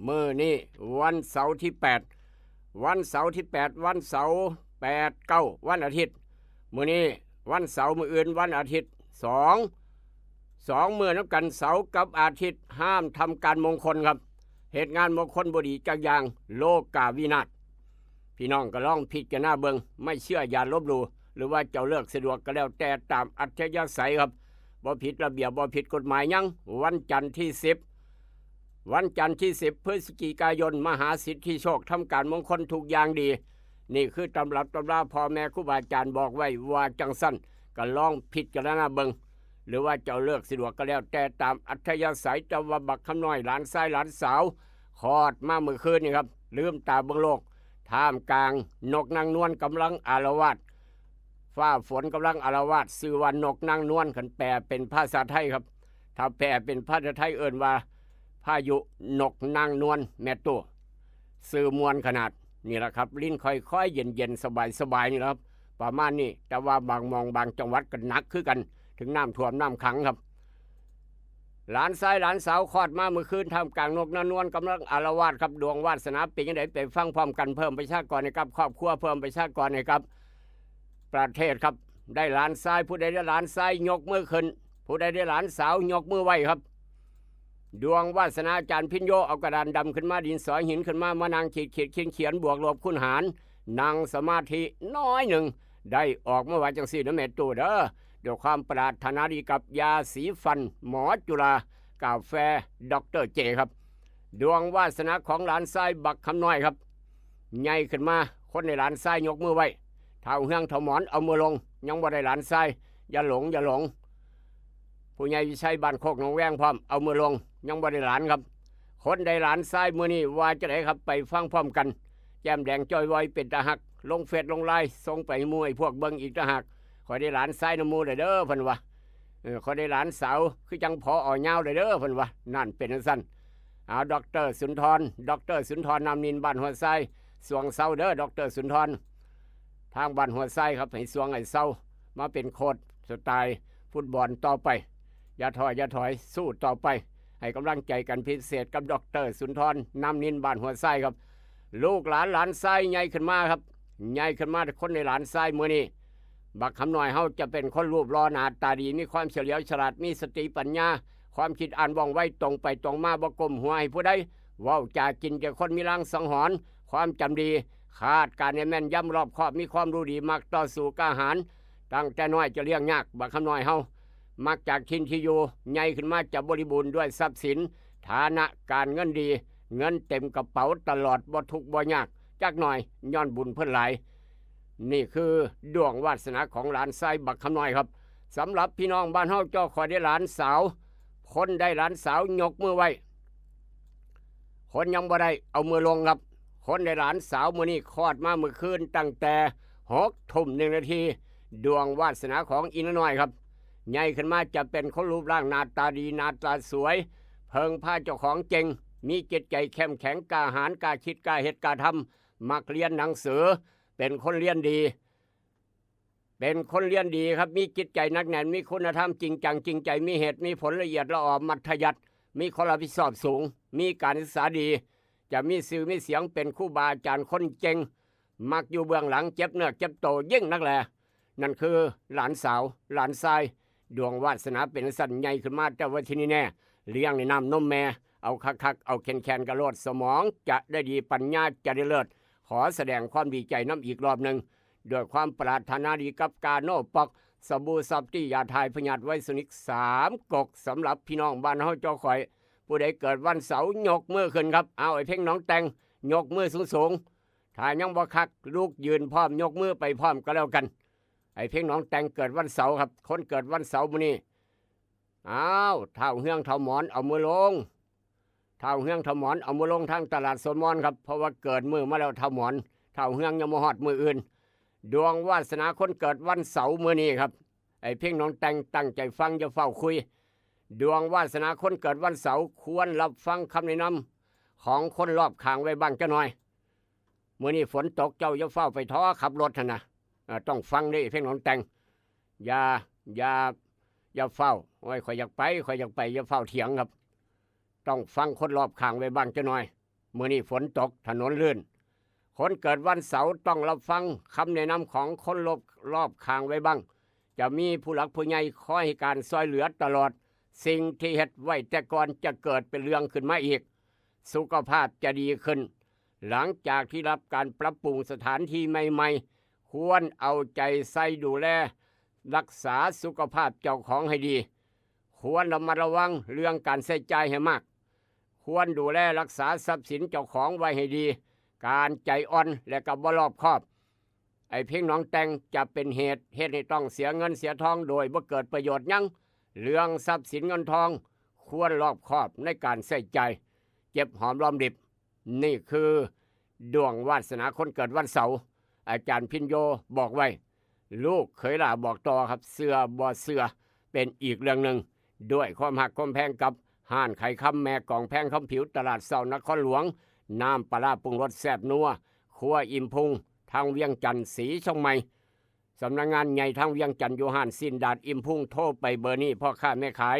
มื้อนี้วันเสาร์ที่ 8 วันเสาร์ที่ 8 วันเสาร์8 9วันอาทิตย์มื้อนี้วันเสาร์มื้ออื่นวันอาทิตย์2มื้อนับกันเสาร์กับอาทิตย์ห้ามทำการมงคลครับเหตุงานมงคลบ่ดีจักอย่างโลกาวินาศพี่น้องก็ลองพิจารณาเบิ่งไม่เชื่ออย่าลบหลู่หรือว่าเจ้าเลิกสะดวกก็แล้วแต่ตามอัธยาศัยครับบ่ผิดระเบียบบ่ผิดกฎหมายยังวันจันทร์ที่10วันจันทร์ที่10พฤศจิกายนมหาสิทธิโชคทำการมงคลทุกอย่างดีนี่คือตำรับตำราพ่อแม่ครูบาอาจารย์บอกไว้ว่าจังสั้นก็ลองพิจารณาเบิ่งหรือว่าเจ้าเลิกสะดวกก็แล้วแต่ตามอัธยาศัยจะว่าบักคำน้อยหลานชายหลานสาวคลอดมาเมื่อคืนนี่ครับลืมตาเบิ่งโลกท่ามกลางนกนางนวลกำลังอาละวาดฟ้าฝนกำลังอาละวาดชื่อว่านกนางนวลคันแปลเป็นภาษาไทยครับถ้าแปลเป็นภาษาไทยเอิ้นว่าพายุนกนางนวลแม่ตัวสื่อมวลขนาดนี่แหละครับลิ้นค่อยๆเย็นๆสบายๆนี่แหละครับประมาณนี้แต่ว่าบางมองบางจังหวัดก็หนักคือกันถึงน้ำท่วมน้ำขังครับหลานชายหลานสาวคลอดมาเมื่อคืนท่ามกลางนกนางนวลกำลังอาละวาดครับดวงวาสนาเป็นยังไงไปฟังพร้อมกันเพิ่มประชากรนะครับครอบครัวเพิ่มประชากรนะครับประเทศครับได้หลานชายผู้ใดได้หลานชายยกมือขึ้นผู้ใดได้หลานสาวยกมือไหวครับดวงวาสนาอาจารย์พิญโยเอากระดานดำขึ้นมาดินสอหินขึ้นมามานั่งเขียนบวกลบคูณหารนั่งสมาธิน้อยหนึ่งได้ออกเมื่อวานจังสี่นะแม่ตู่เด้อด้วยความปรารถนาดีกับยาสีฟันหมอจุฬากาแฟดรเจครับดวงวาสนาของหลานชายบักคำน้อยครับใหญ่ขึ้นมาคนในหลานชายยกมือไว้เท้าเฮืองเท้าหมอนเอามือลงยังบ่ได้หลานชายอย่าหลงผู้ใหญ่วิชัยบ้านโคกหนองแวงพร้อมเอามือลงยังบ่ได้หลานครับคนได้หลานชายมื้อนี้ว่าจะได้ครับไปฟังพร้อมกันแก้มแดงจ้อยวอยเป็นตาหักลงเฟซลงไลน์ส่งไปให้หมู่ไอ้พวกเบิ่งอีกตาหักขอได้หลานชายน้ำมูเด้อเพิ่นว่าขอได้หลานสาวคือจังพออ่อยาวเด้อเพิ่นว่านั่นเป็นจังซั่นเอาดร.สุนทรนำนินบ้านหัวไส้สวงเศร้าเด้อดร.สุนทรทางบ้านหัวไส้ครับให้สวงให้เศร้ามาเป็นโค้ชสไตล์ฟุตบอลต่อไปอย่าถอยสู้ต่อไปให้กำลังใจกันพิเศษกับดร.สุนทรนำนินบ้านหัวไส้ครับลูกหลานไส้ใหญ่ขึ้นมาครับใหญ่ขึ้นมาคนในหลานไส้มื้อนี้บักคำน้อยเฮาจะเป็นคนรูปรอหน้าตาดีมีความเฉลียวฉลาดมีสติปัญญาความคิดอ่านว่องไวตรงไปตรงมาบ่ก้มหัวให้ผู้ใดเว้าจากินแก่คนมีรังสังหรณ์ความจำดีคาดการแม่นยำรอบคอบมีความรู้ดีมักต่อสู้กล้าหาญตั้งแต่น้อยจะเลี้ยงยากบักคำน้อยเฮามักจากทินที่อยู่ใหญ่ขึ้นมาจะบริบูรณ์ด้วยทรัพย์สินฐานะการเงินดีเงินเต็มกระเป๋าตลอดบ่ทุกข์บ่ยากจักหน่อยย้อนบุญเพิ่นหลายนี่คือดวงวาสนาของหลานชายบักคำน้อยครับสำหรับพี่น้องบ้านเฮาเจ้าขอได้หลานสาวคนได้หลานสาวยกมือไว้คนยังบ่ได้เอามือลงครับคนได้หลานสาวมื้อนี้คลอดมาเมื่อคืนตั้งแต่6:01 นาทีดวงวาสนาของอีน้อยครับใหญ่ขึ้นมาจะเป็นคนรูปร่างหน้าตาดีหน้าตาสวยเพิงผ้าเจ้าของเจงมีจิตใจเข้มแข็งกล้าหาญกล้าคิดกล้าเฮ็ดกล้าทำมักเรียนหนังสือเป็นคนเรียนดีครับมีจิตใจนักแน่นมีคุณธรรมจริงจังจริงใจมีเหตุมีผลละเอียดละออมัธยัสถ์มีความรับผิดชอบสูงมีการศึกษาดีจะมีสื่อมีเสียงเป็นครูบาอาจารย์คนเจงมักอยู่เบื้องหลังเจ็บเนื้อเจ็บโตยิ่งนักแลนั่นคือหลานสาวหลานชายดวงวาสนาเป็นสันใหญ่ขึ้นมาแต่ว่าที่นี่แน่เลี้ยงในน้ำนมแม่เอาคักเอาแคนกระโลดสมองจะได้ดีปัญญาจะได้เลิศขอแสดงความดีใจน้ำอีกรอบหนึ่งด้วยความปรารถนาดีกับกาโนปอกสบู่ซับที่ยาทายพญาตไวสนิก3 กกสำหรับพี่น้องบ้านเฮาเจ้าข่อยผู้ใดเกิดวันเสาร์ยกมือขึ้นครับเอาไอ้เพ่งน้องแตงยกมือสูงถ้ายังบ่คักลูกยืนพร้อมยกมือไปพร้อมก็แล้วกันไอ้เพ่งน้องแตงเกิดวันเสาร์ครับคนเกิดวันเสาร์มื้อนี้เท้าเฮืองเท้าหมอนเอามือลงเท้าเฮืองเท้าหมอนเอามือลงทางตลาดโซนมอนครับเพราะว่าเกิดมือมาแล้วเท้าหมอนเท้าเฮืองยังบ่ฮอดมืออื่นดวงวาสนาคนเกิดวันเสาร์มื้อนี้ครับไอ้เพ่งน้องแตงตั้งใจฟังอย่าเฝ้าคุยดวงวาสนาคนเกิดวันเสาร์ควรรับฟังคำแนะนำของคนรอบข้างไว้บ้างจะหน่อย มื้อนี้ฝนตกเจ้าอย่าเฝ้าไปท้อขับรถหั่นนะต้องฟังเด้เพลงน้องแต่งอย่าเฝ้าโอ้ยข่อยอยากไปอย่าเฝ้าเถียงครับต้องฟังคนรอบข้างไว้บ้างจักหน่อยมื้อนี้ฝนตกถนนลื่นคนเกิดวันเสาร์ต้องรับฟังคำแนะนำของคนรอบข้างไว้บ้างจะมีผู้หลักผู้ใหญ่คอยให้การซอยเหลือตลอดสิ่งที่เฮ็ดไว้แต่ก่อนจะเกิดเป็นเรื่องขึ้นมาอีกสุขภาพจะดีขึ้นหลังจากที่รับการปรับปรุงสถานที่ใหม่ๆควรเอาใจใส่ดูแลรักษาสุขภาพเจ้าของให้ดีควรระมัดระวังเรื่องการใช้จ่ายให้มากควรดูแลรักษาทรัพย์สินเจ้าของไว้ให้ดีการใจอ่อนและก็บ่รอบคอบไอ้เพลงน้องแต่งจะเป็นเหตุให้ต้องเสียเงินเสียทองโดยบ่เกิดประโยชน์หยังเรื่องทรัพย์สินเงินทองควรรอบคอบในการใช้จ่ายเก็บหอมรอมริบนี่คือดวงวาสนาคนเกิดวันเสาร์อาจารย์พินโยบอกไว้ลูกเคยล่าบอกต่อครับเสือบ่เสือเป็นอีกเรื่องหนึ่งด้วยความหักความแพงกับห้านไข่คำแม่กล่องแพงคำผิวตลาดเสานครหลวงน้ำปลาปรุงรสแซ่บนัวครัวอิ่มพุงทางเวียงจันทร์สีช่องใหม่สำนักงานใหญ่ทางเวียงจันทร์อยู่ห้านสินดาดอิ่มพุงโทรไปเบอร์นี้พ่อค้าแม่ขาย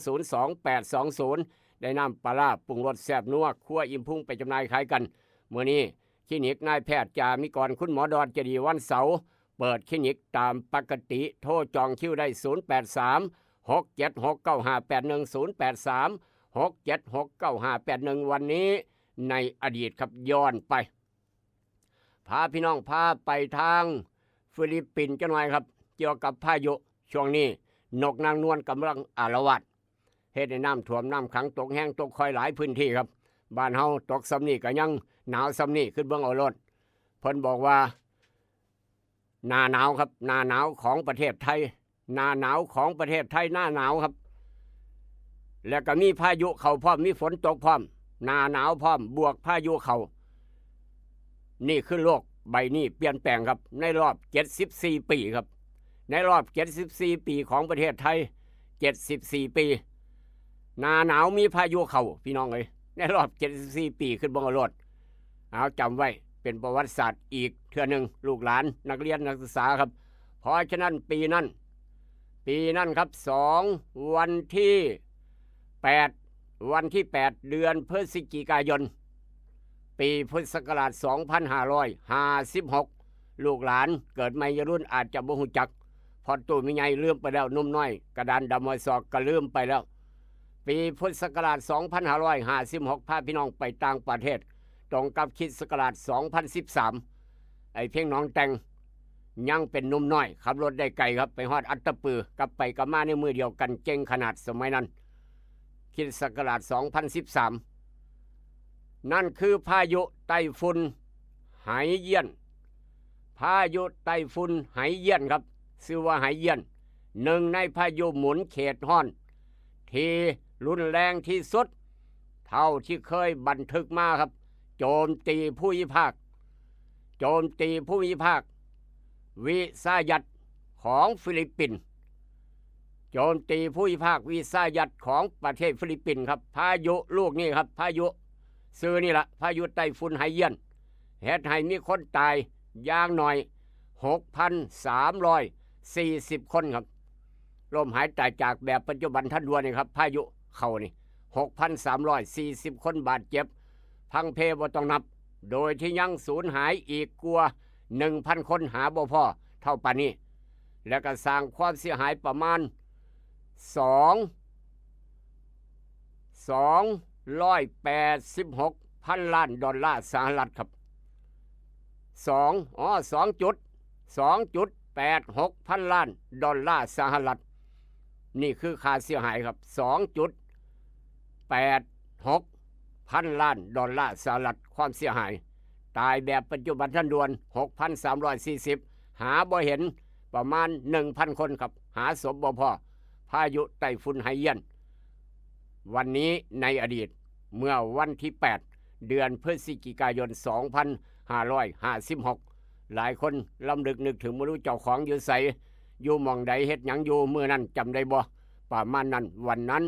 55202820ได้น้ำปลาปรุงรสแซ่บนัวครัวอิ่มพุงไปจำหน่ายขายกันเมื่อนี้คลินิกนายแพทย์จามิกรคุณหมอดอนจะดีวันเสาร์เปิดคลินิกตามปกติโทรจองคิวได้083-6769581 วันนี้ในอดีตครับย้อนไปพาพี่น้องพาไปทางฟิลิปปินส์กันหน่อยครับเกี่ยวกับพายุช่วงนี้นกนางนวลกำลังอาละวาดเฮ็ดให้น้ำท่วมน้ำขังตกแห้งตกคอยหลายพื้นที่ครับบ้านเฮาตกซ้ำนี่ก็ยังหนาวซ้ำนี่ขึ้นเบื้องเอารถเพิ่นบอกว่าหน้าหนาวครับหน้าหนาวของประเทศไทยหน้าหนาวของประเทศไทยหน้าหนาวครับแล้วก็มีพายุเข้าพร้อมมีฝนตกพร้อมหน้าหนาวพร้อมบวกพายุเข้านี่คือโลกใบนี้เปลี่ยนแปลงครับในรอบ74ปีครับในรอบ74ปีของประเทศไทย74ปีหน้าหนาวมีพายุเข้าพี่น้องเอ้ยในรอบ74ปีขึ้นบนรถเอาจำไว้เป็นประวัติศาสตร์อีกเทื่อหนึ่งลูกหลานนักเรียนนักศึกษาครับเพราะฉะนั้นปีนั้นครับวันที่8เดือนพฤศจิกายนปีพุทธศักราช2556ลูกหลานเกิดไม่รุ่นอาจจะบ่ฮู้จักพอตู้มีใหญ่ลืมไปแล้วนุ่มน้อยกระดานดำมอยศอกก็ลืมไปแล้วปีพุทธศักราช2556พาพี่น้องไปต่างประเทศตรงกับคริสต์ศักราช2013ไอ้เพลงน้องแต่งยังเป็นนุ่มน้อยขับรถได้ไกลครับไปฮอดอัตตปือกลับไปกลับมาในมือเดียวกันเก่งขนาดสมัยนั้นคริสต์ศักราช2013นั่นคือพายุไต้ฝุ่นไหเยี่ยนพายุไต้ฝุ่นไหเยี่ยนครับชื่อว่าไหเยี่ยนหนึ่งในพายุหมุนเขตฮ้อนที่รุนแรงที่สุดเท่าที่เคยบันทึกมาครับโจมตีผู้พิพากษ์วิสายัตของฟิลิปปินส์โจมตีผู้พิพากษ์วิสายัตของประเทศฟิลิปปินส์ครับพายุลูกนี้ครับพายุซื้อนี่ละพายุไต้ฝุ่นไหเยี่ยนเหตุให้มีคนตายอย่างน้อย 6,340 คนครับล้มหายตายจากแบบปัจจุบันทันด่วนนี่ครับพายุเข้านี่ 6,340 คนบาดเจ็บพังเพบ่ต้องนับโดยที่ยังสูญหายอีกกว่า 1,000 คนหาบ่พอเท่าปานนี้และก็สร้างความเสียหายประมาณ286,000 ล้านดอลลาร์สหรัฐครับ2.86 พันล้านดอลลาร์สหรัฐนี่คือค่าเสียหายครับ2.86 พันล้านดอลลาร์สหรัฐความเสียหายตายแบบปัจจุบันทันด่วน 6,340 หาบ่เห็นประมาณ 1,000 คนครับหาศพบ่พอพายุไต้ฝุ่นไหเยี่ยนวันนี้ในอดีตเมื่อวันที่8เดือนพฤศจิกายน2556หลายคนลำลึกนึกถึงบ่รู้เจ้าของอยู่ไสอยู่หม่องใดเฮ็ดหยังอยู่มื้อนั้นจำได้บ่ประมาณนั้นวันนั้น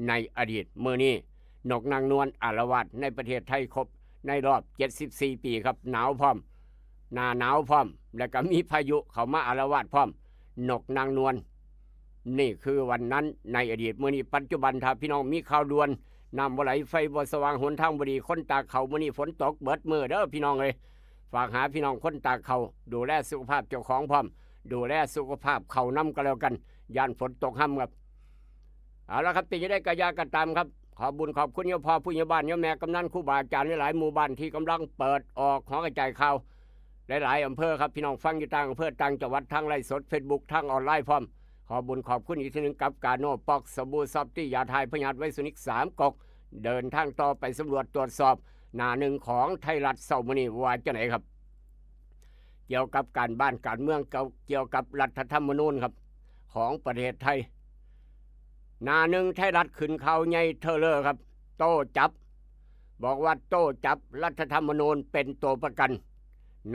ในอดีตมื้อนี้นกนางนวลอาละวาดในประเทศไทยครบ ในรอบ 74 ปีครับหนาวพร้อมหน้าหนาวพร้อมแล้วก็มีพายุเข้ามาอาละวาดพร้อมนกนางนวลนี่คือวันนั้นในอดีตมื้อนี้ปัจจุบันถ้าพี่น้องมีข่าวด่วนน้ำบ่ไหลไฟบ่สว่างหนทางบ่ดีคนตากเขามื้อนี้ฝนตกเบิดมื้อเด้อพี่น้องเอ้ยฝากหาพี่น้องคนตากเขาดูแลสุขภาพเจ้าของพร้อมดูแลสุขภาพเขานำก็แล้วกันย่านฝนตกห้ำครับเอาละครับติจะได้กระยากระตามครับขอบุญขอบคุณโยมพ่อผู้ใหญ่บ้านโยมแม่กำนันครูบาอาจารย์หลายๆหมู่บ้านที่กำลังเปิดออกหอกระจายข่าวหลายๆอำเภอครับพี่น้องฟังอยู่ต่างอำเภอต่างจังหวัดทางไลฟ์สด Facebook ทางออนไลน์พร้อมขอบุญขอบคุณอีกทีหนึ่งกับกาโนปอกสบู่ซอฟตี้ยาทายพยาธิไวสุนิก3กกเดินทางต่อไปสำรวจตรวจสอบหน้าหนึ่งของไทยรัฐเสาร์มื้อนี้ว่าจะไหนครับเกี่ยวกับการบ้านการเมืองเกี่ยวกับรัฐธรรมนูญครับของประเทศไทยหน้าหนึ่งไทยรัฐขึ้นข่าวใหญ่เทเลอร์ครับโต้จับบอกว่าโต้จับรัฐธรรมนูญเป็นตัวประกัน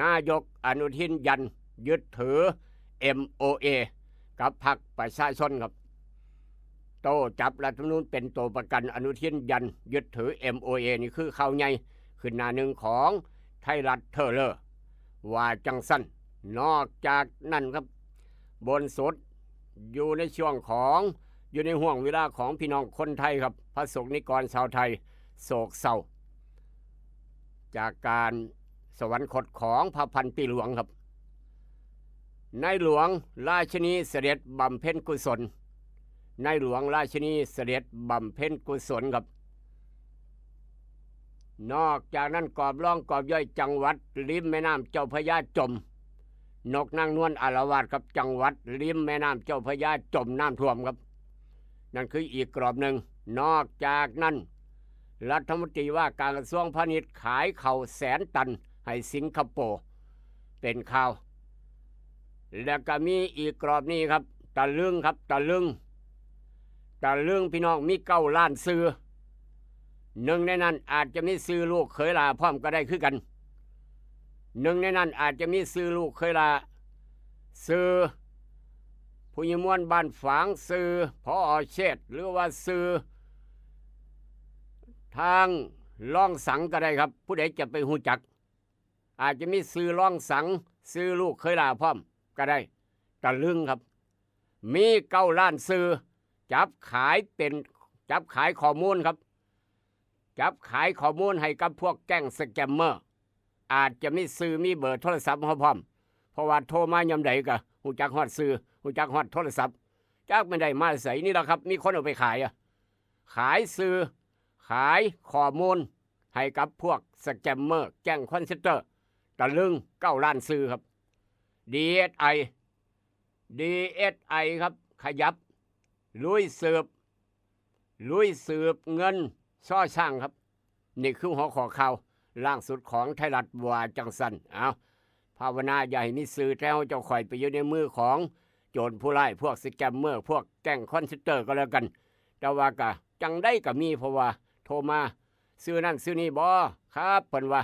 นายกอนุทินยันยึดถือ MOA กับพรรคประชาชนครับโต้จับรัฐธรรมนูญเป็นตัวประกันอนุทินยันยึดถือ MOA นี่คือข่าวใหญ่ขึ้นหน้าหนึ่งของไทยรัฐเทเลอร์ว่าจังสั้นนอกจากนั้นครับบนสุดอยู่ในช่วงของอยู่ในห่วงเวลาของพี่น้องคนไทยครับพระสงฆ์นิกรชาวไทยโศกเศร้าจากการสวรรคตของพระพันปีหลวงครับในหลวงราชินีเสด็จบำเพ็ญกุศลในหลวงราชินีเสด็จบำเพ็ญกุศลครับนอกจากนั้นกอบร่องกอบย่อยจังหวัดริมแม่น้ำเจ้าพระยาจมนกนางนวลอาละวาดครับจังหวัดริมแม่น้ำเจ้าพระยาจมน้ำท่วมครับนั่นคืออีกกรอบหนึ่งนอกจากนั้นรัฐมนตรีว่าการกระทรวงพาณิชย์ขายเข่า100,000 ตันให้สิงคโปร์เป็นข่าวแล้วก็มีอีกกรอบนี้ครับตะลึงครับตะลึงพี่น้องมี9 ล้านซื้อหนึ่งในนั้นอาจจะมีซื้อลูกเคยลาพร้อมก็ได้คือกันหนึ่งในนั้นอาจจะมีซื้อลูกเคยลาซื้อผู้ยมวนบ้านฝางซื้อพอเชษหรือว่าซื้อทางล่องสังก็ได้ครับผู้ใดจะไปหูจักอาจจะมีซื้อล่องสังซื้อลูกเคยลาพร้อมก็ได้ตะลึงครับมี9 ล้านซื้อจับขายข้อมูลครับจับขายข้อมูลให้กับพวกแก๊งสแกมเมอร์อาจจะมีซื้อมีเบอร์โทรศัพท์พร้อมเพราะว่าโทรมายามใดก็หูจักฮอดซื้อหูจักฮอดโทรศัพท์จักไม่ได้มาใส่นี่แหละครับมีคนเอาไปขายขายซื้อขายข้อมูลให้กับพวกสแกมเมอร์แก๊งคอนเซนเตอร์ตะลึง9 ล้านซื้อครับ DSI ครับขยับลุยสืบเงินช่อช่างครับนี่คือหัวข้อข่าวล่างสุดของไทยรัฐว่าจังสันภาวนาอย่าให้มีสื่อแท้เจ้าข่อยไปอยู่ในมือของโจรผู้ร้ายพวกสแกมเมอร์พวกแก๊งคอนเซนเตอร์ก็แล้วกันแต่ว่ากะจังได้ก็มีเพราะว่าโทรมาซื้อนั่นซื้อนี่บ่ครับเพิ่นว่า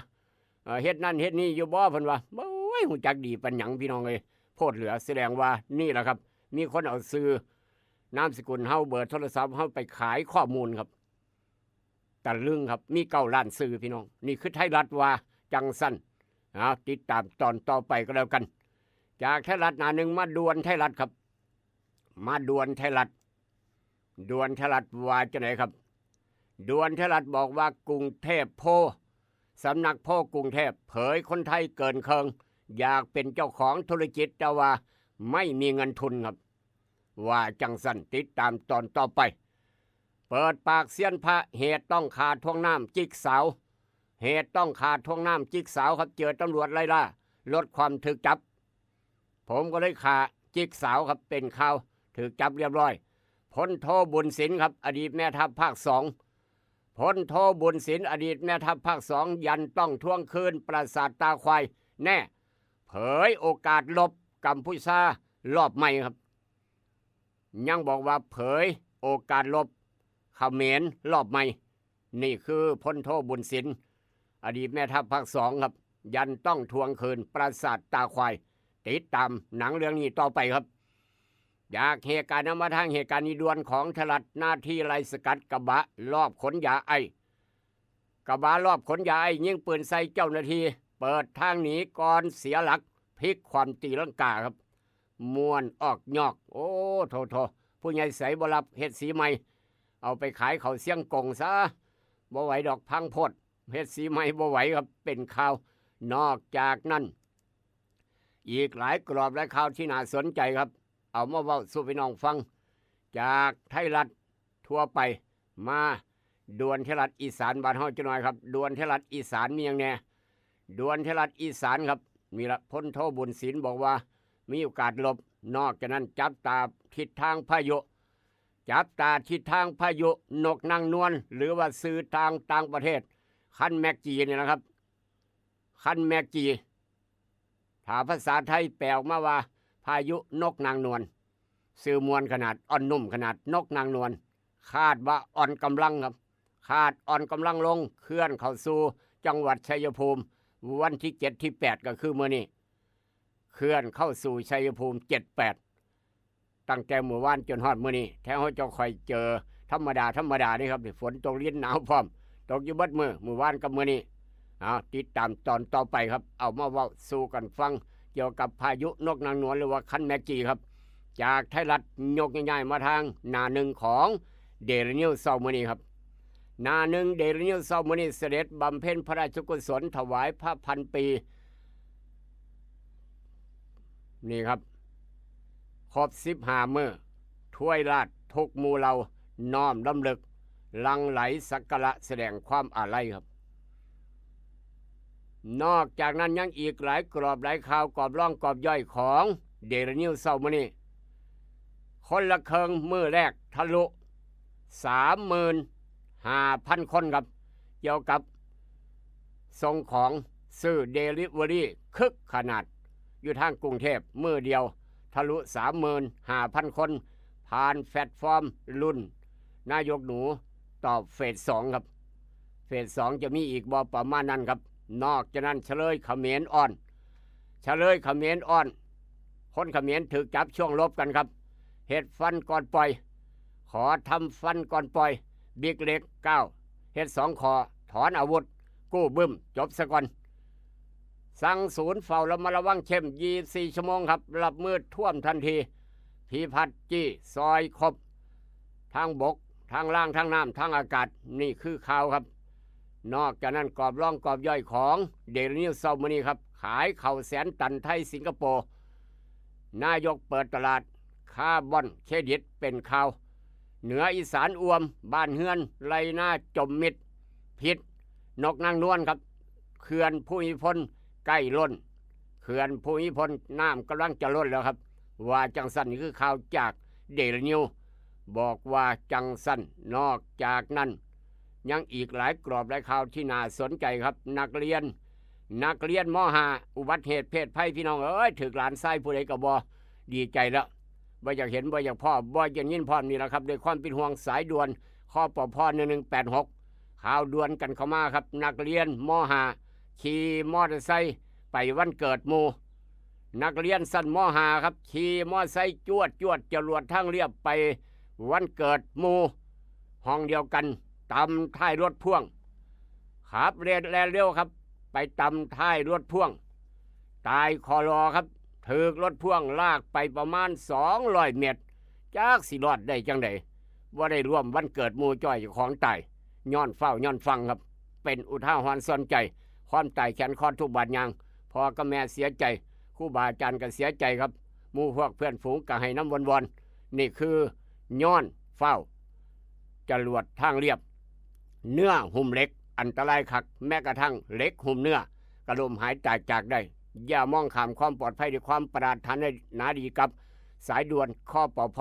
เฮ็ดนั่นเฮ็ดนี่อยู่บ่เพิ่นว่าโอ้ยหูจักดีปัญญังพี่น้องเอ้ยโพดเหลือแสดงว่านี่แหละครับมีคนเอาซื้อนามสกุลเฮาเบอร์โทรศัพท์เฮาไปขายข้อมูลครับตะลึงครับมี9 ล้านซื้อพี่น้องนี่คือไทยรัฐว่าจังสั้นติดตามตอนต่อไปก็แล้วกันจากไทยรัฐหน้าหนึ่งมาด่วนไทยรัฐครับมาด่วนไทยรัฐว่าจะไหนครับด่วนไทยรัฐบอกว่ากรุงเทพโพสำนักโพกรุงเทพเผยคนไทยเกินเคิงอยากเป็นเจ้าของธุรกิจแต่ว่าไม่มีเงินทุนครับว่าจังสันติดตามตอนต่อไปเปิดปากเซียนพระเหตุต้องขาดทวงน้ำจิกสาวเหตุต้องขาดทวงน้ำจิกสาวครับเจอตำรวจไล่ล่าลดความถึกจับผมก็เลยขาจิกสาวครับเป็นข่าวถึกจับเรียบร้อยพลโทบุญศิลป์ครับอดีตแม่ทัพภาค2พลโทบุญศิลป์อดีตแม่ทัพภาค2ยันต้องทวงคืนปราสาทตาควายแน่เผยโอกาสลบกัมพูชารอบใหม่ครับยังบอกว่าเผยโอกาสลบเขมรรอบใหม่นี่คือพลโทบุญศิลป์อดีตแม่ทัพภาค2ครับยันต้องทวงคืนปราสาทตาควายติดตามหนังเรื่องนี้ต่อไปครับจากเหตุการณ์มาทางเหตุการณ์นี้ด่วนของถลัดหน้าที่ไล่สกัดกระบะรอบขนยาไอ กระบะรอบขนยาไอ้ยิงปืนใส่เจ้าหน้าที่เปิดทางหนีก่อนเสียหลักพลิกความตีลังกาครับมวนออกยอกโอ้โถผู้ใหญ่ใสบ่รับเฮ็ดสีใหม่เอาไปขายเขาเสียงกงซะบ่ไหวดอกพังโพดเฮ็ดสีใหม่บ่ไหวครับเป็นข่าวนอกจากนั้นอีกหลายกรอบและข่าวที่น่าสนใจครับเอามาเว้าสู่พี่น้องฟังจากไทยรัฐทั่วไปมาดวนเทรัฐอีสานบ้านเฮาจังหน่อยครับดวนเทรัฐอีสานมีหยังแน่ดวนเทรัฐอีสานครับมีละพลโทบุญศิลป์บอกว่ามีโอกาสหลบนอกจากนั้นจับตาทิศทางพายุจับตาทิศทางพายุนกนางนวลหรือว่าสื่อทางต่างประเทศคันแม็กจีนี่นะครับคันแม็กจีถ้าภาษาไทยแปลออกมาว่าพายุนกนางนวลสื่อมวลขนาดอ่อนนุ่มขนาดนกนางนวลคาดว่าอ่อนกำลังครับคาดอ่อนกำลังลงเคลื่อนเข้าสู่จังหวัดชัยภูมิวันที่7ที่8ก็คือมื้อนี้เคลื่อนเข้าสู่ชัยภูมิ7-8ตั้งแต่เมื่อวานจนฮอดมื้อนี้แท้เฮาจะค่อยเจอธรรมดานี่ครับฝนตกลิ้นหนาวพร้อมตกอยู่เบิดมื้อวานกับมื้อนี้ติดตามตอนต่อไปครับเอามาเว้าสู่กันฟังเกี่ยวกับพายุนกนางนวลหรือว่าคันแม็กจีครับจากไทยรัฐยกง่ายๆมาทางหน้าหนึ่งของเดลินิวส์มื้อนี้ครับหน้าหนึ่งเดลินิวส์มื้อนี้เสด็จบำเพ็ญพระราชกุศลถวายพระพันปีนี่ครับครบ15มื้อถ้วยราชทุกหมู่เหล่าน้อมรำลึกลังไหลสักการะแสดงความอาลัยครับนอกจากนั้นยังอีกหลายกรอบหลายข่าวกรอบร่องกรอบย่อยของเดลินิวส์มื้อนี้คนละเคิงมื้อแรกทะลุ 35,000 คนครับเกี่ยวกับส่งของซื้อเดลิเวอรี่คึกขนาดอยู่ทางกรุงเทพมื้อเดียวทะลุ 35,000 คนผ่านแพลตฟอร์มรุ่นนายกหนูตอบเฟส2ครับเฟส2จะมีอีกบ่ประมาณนั้นครับนอกจากนั้นเฉลยเขมรอ่อนคนเขมรถูกจับช่วงลบกันครับเฮ็ดฟันก่อนปล่อยขอทำฟันก่อนปล่อยบิ๊กเล็ก9เฮ็ด2ขอถอนอาวุธกู้บึ้มจบซะก่อนสั่งศูนย์เฝ้าระมัดระวังเข้ม24 ชั่วโมงครับรับมือท่วมทันทีพิพัฒน์จี้ซอยครบทางบกทางล่างทางน้ำทางอากาศนี่คือข่าวครับนอกจากนั้นกรอบร่องกรอบย่อยของเดลินิวส์มื้อนี้ครับขายข้าวแสนตันไทยสิงคโปร์นายกเปิดตลาดคาร์บอนเครดิตเป็นข่าวเหนืออีสานอ่วมบ้านเฮือนไรหน้าจมมิดพิษนกนางนวลครับเขื่อนภูมิพลใกล้ล้นเขื่อนภูมิพลน้ำกำลังจะล้นแล้วครับว่าจังสันนี่คือข่าวจากเดลินิวบอกว่าจังสันนอกจากนั้นยังอีกหลายกรอบหลายข่าวที่น่าสนใจครับนักเรียนม.5 อุบัติเหตุเพศภัยพี่น้องถึกหลานไส้ผู้ใดก็บ่ดีใจแล้วบ่อยากเห็นบ่อยากพ่อบ่อยากยินพร้อมนี่แหละครับด้วยความเป็นห่วงสายด่วนคปภ1186ข่าวด่วนกันเข้ามาครับนักเรียนม.5 ขี่มอเตอร์ไซค์ไปวันเกิดหมู่นักเรียนสั้นม.5 ครับขี่มอเตอร์ไซค์จวดจรวดทางเรียบไปวันเกิดหมู่ห้องเดียวกันตำท้ายรถพ่วงขับเร็วครับไปตำท้ายรถพ่วงตายคอรอครับถูกรถพ่วงลากไปประมาณ200 เมตรจากสิรอดได้จังไดว่าได้ร่วมวันเกิดหมู่จ้อยของตายย้อนฟังครับเป็นอุทาหรณ์สอนใจความตายแขนคอทุกบาดยางพ่อกับแม่เสียใจครูบาอาจารย์ก็เสียใจครับหมู่พวกเพื่อนฝูงก็ให้น้ำวนนี่คือย้อนเฝ้าจรวดทางเรียบเนื้อหุ้มเหล็กอันตรายคักแม้กระทั่งเหล็กหุ้มเนื้อกระลมหายตายจากได้อย่ามองข้ามความปลอดภัยด้วยความปรารถนาดีกับสายด่วนคปภ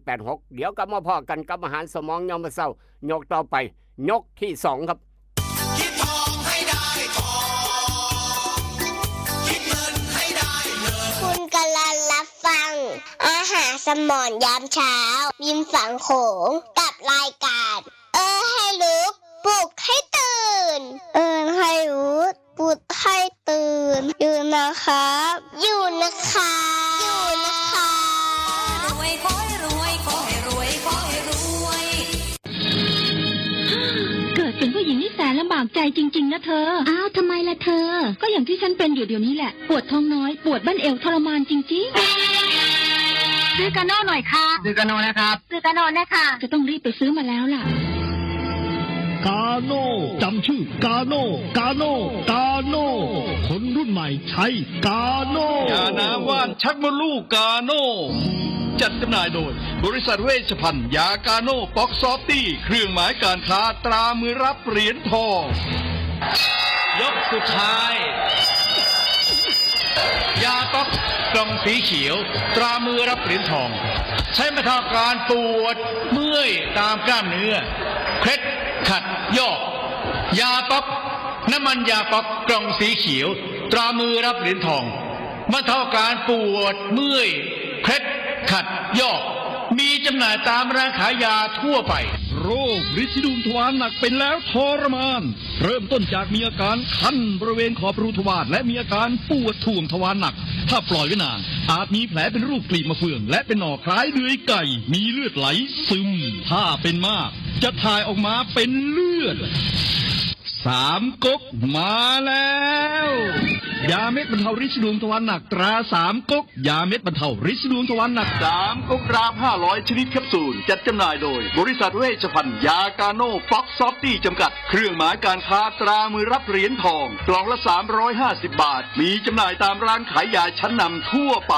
1186เดี๋ยวกลับมาพอกันกับอาหารสมองยามมื้อเช้ายกต่อไปยกที่2ครับคิดทองให้ได้ทองคิดเงินให้ได้เงินคุณกำลังรับฟังอาหารสมองยามเช้ายิ้มฝังโขงกับรายการให้ลุกปลุกให้ตื่นให้รู้ปลุกให้ตื่นอยู่นะครับอยู่นะคะรวยขอให้รวยขอให้รวยขอให้รวย เกิดเป็นผู้หญิงที่แสนลำบาก ใจจริงๆนะเธอ อ้าวทำไมล่ะเธอ ก็อย่างที่ฉันเป็นอยู่เดี๋ยวนี้แหละ ปวดท้องน้อย ปวดบั้นเอวทรมานจริงๆซื้อกาโน่หน่อยค่ะ ซื้อกาโนนะครับ ซื้อกาโน่นะคะจะต้องรีบไปซื้อมาแล้วล่ะ กาโน่จำชื่อกาโน่กาโน่กาโน่คนรุ่นใหม่ใช้กาโน่ยาน้ำว่านชักมดลูกกาโน่จัดจำหน่ายโดยบริษัทเวชภัณฑ์ยากาโน่ป๊อกซอฟตี้เครื่องหมายการค้าตรามือรับเหรียญทอง ยกสุดท้าย ยาป๊อกกล่องสีเขียว ตรามือรับเหรียญทอง ใช้บรรเทาการปวดเมื่อยตามกล้ามเนื้อเคล็ดขัดยอกยาป๊อกน้ำมันยาป๊อกกล่องสีเขียว ตรามือรับเหรียญทองบรรเทาการปวดเมื่อยเคล็ดขัดยอกมีจำหน่ายตามร้านขายยาทั่วไปโรคริดซิดูมทวารหนักเป็นแล้วทรมาน เริ่มต้นจากมีอาการคันบริเวณขอบรูทวารและมีอาการปวดท่วงทวารหนัก ถ้าปล่อยไว้นานอาจมีแผลเป็นรูปกลีบมะเฟืองและเป็นหน่อคล้ายเดือยไก่มีเลือดไหลซึมถ้าเป็นมากจะถ่ายออกมาเป็นเลือดสามก๊กมาแล้วยาเม็ดบรรเทาริดซิดูมทวารหนักตราสามก๊กยาเม็ดบรรเทาริดซิดูมทวารหนัก3 ก๊กราม500ชนิดแคปซูลจัดจำหน่ายโดยบริษัทเวชภัณฑ์ยากาโน่ฟ็อกซอฟตี้จำกัดเครื่องหมายการค้าตรามือรับเหรียญทองกล่องละ350 บาทมีจำหน่ายตามร้านขายยาชั้นนำทั่วไป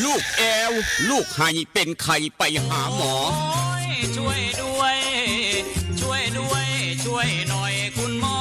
ลูกแอวลูกไห้เป็นไข่ไปหาหมอ ช่วยด้วย ช่วยด้วย ช่วยหน่อยคุณหมอ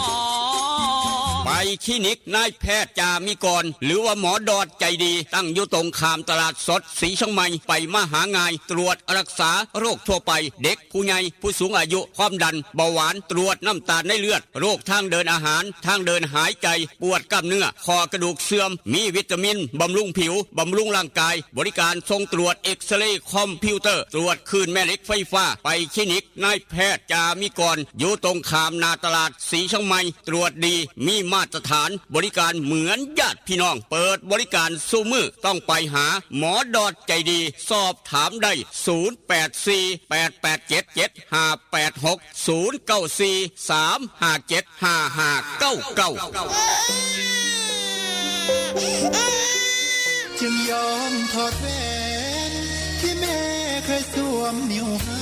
ไปคลินิกนายแพทย์จามิกรหรือว่าหมอดอดใจดีตั้งอยู่ตรงข้ามตลาดสดสีช่องใหม่ไปมาหางายตรวจรักษาโรคทั่วไปเด็กผู้ใหญ่ผู้สูงอายุความดันเบาหวานตรวจน้ำตาลในเลือดโรคทางเดินอาหารทางเดินหายใจปวดกล้ามเนื้อคอกระดูกเสื่อมมีวิตามินบำรุงผิวบำรุงร่างกายบริการส่งตรวจเอ็กซเรย์คอมพิวเตอร์ตรวจคลื่นแม่เหล็กไฟฟ้าไปคลินิกนายแพทย์จามิกรอยู่ตรงข้ามนาตลาดสีช่องใหม่ตรวจดีมีมาตรฐานบริการเหมือนญาติพี่น้องเปิดบริการสู้มือต้องไปหาหมอดอดใจดีสอบถามได้จึงยอมถอดแหวนที่แม่เคยสวมนิ้วให้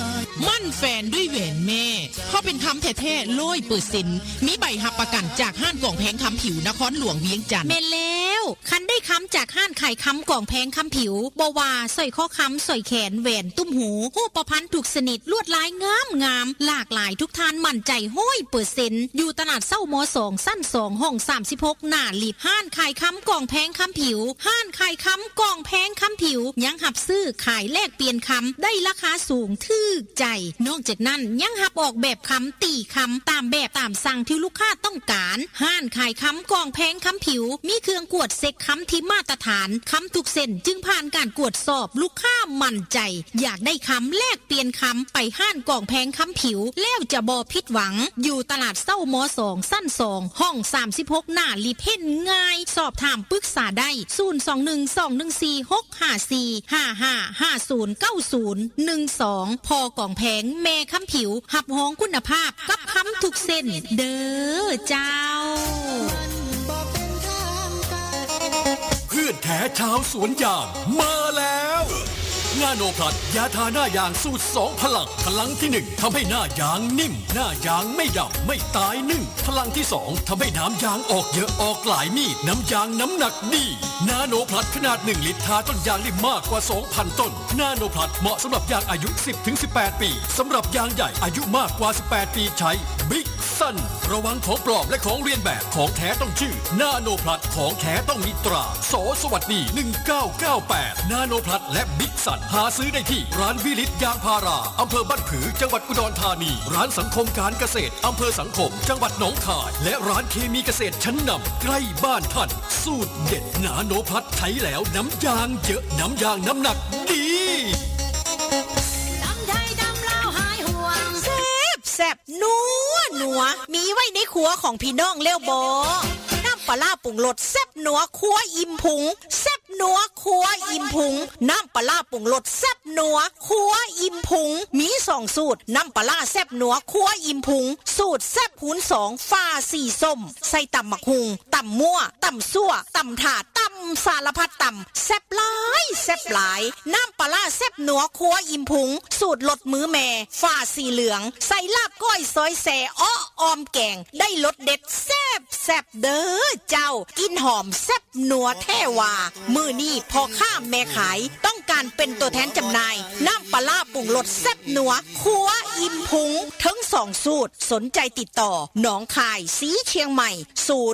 มั่นแฟนด้วยแหวนแม่เขาเป็นคำแท้ๆ100%มีใบหับประกันจากห้านกล่องแพงคำผิวนครหลวงเวียงจันทร์แม่แล้วคันได้คำจากห้านไข่คำกล่องแพงคำผิวบว่าสร้อยข้อคำสร้อยแขนแหวนตุ้มหูหูประพันธ์ถูกสนิทลวดลายงามหลากหลายทุกทานมั่นใจ100%อยู่ตลาดเศร้ามอ2สั้น2ห้อง36หน้าลิฟห้านไข่คำกล่องแพงคำผิวห้านไข่คำกล่องแพงคำผิวยังหับซื้อขายแลกเปลี่ยนคำได้ราคาสูงทึกใจนอกจากนั้นยังหับออกแบบคำตีคำตามแบบตามสั่งที่ลูกค้าต้องการห้านขายคำกล่องแพงคำผิวมีเครื่องกวดเซ็กคำที่มาตรฐานคำทุกเส้นจึงผ่านการกวดสอบลูกค้ามั่นใจอยากได้คำแลกเปลี่ยนคำไปห้านกล่องแพงคำผิวแล้วจะบ่ผิดหวังอยู่ตลาดเศร้ามอ2สั้น2ห้อง36หน้าลิเพ่นง่ายสอบถามปรึกษาได้021-214-6555-5090-12พอกล่องแพงแม่คำผิวหับห้องคุณภาพกับคำทุกเส้นเด้อเจ้าเพื่อนแท้ชาวสวนยางมาแล้วนาโนพลัดยาทาหน้ายางสูตร2พลังที่1ทำให้หน้ายางนิ่มหน้ายางไม่ดำไม่ตายนึ่งพลังที่2ทำให้น้ำยางออกเยอะออกหลายมีดน้ำยางน้ำหนักดีนาโนพลัดขนาด1ลิตรทาต้นยางได้มากกว่า 2,000 ต้นนาโนพลัดเหมาะสำหรับยางอายุ 10-18 ปีสำหรับยางใหญ่อายุมากกว่า18 ปีใช้บิ๊กซันระวังของปลอมและของเรียนแบบของแท้ต้องชื่อนาโนพลัดของแท้ต้องมีตราสสวัสดี1998นาโนพลัดและบิ๊กซันหาซื้อได้ที่ร้านวิลิตยางพาราอำเภอบ้านผือจังหวัดอุดรธานีร้านสังคมการเกษตรอำเภอสังคมจังหวัดหนองคายและร้านเคมีเกษตรชั้นนำใกล้บ้านท่านสูตรเด็ดนาโนพลัดใช้แล้วน้ำยางเยอะน้ำยางน้ำหนักดีแซ่บนัวมีไว้ในครัวของพี่น้องเลี้ยวบอน้ำปลาปรุงรสแซ่บนัวครัวอิ่มพุงแซ่บ นัวครัวอิ่มพุงน้ำปลาปรุงรสแซ่บนัวครัวอิ่มพุงมี2สูตรน้ำปลาแซ่บนัวครัวอิ่มพุงสูตรแซ่บคูณ2ฟ้าสีส้มใส่ตำหมักหุงตำมั่วตำซั่วตำถาดตำสารพัดตำแซ่บหลายแซ่บหลายน้ำปลาแซ่บนัวครัวอิ่มพุงสูตรลดมือแม่ฟ้าสีเหลืองใส่ลาบก้อยซอยแสอ้อออมแกงได้รสเด็ดแซ่บแซ่บเด้อเจ้ากินหอมแซ่บนัวแท้ว่ามือนี้พอข้าแม่ขายต้องการเป็นตัวแทนจำหน่ายน้ำปลาปรุงรสแซ่บนัวครัวอิ่มพุงทั้ง2สูตรสนใจติดต่อหนองคายสีเชียงใหม่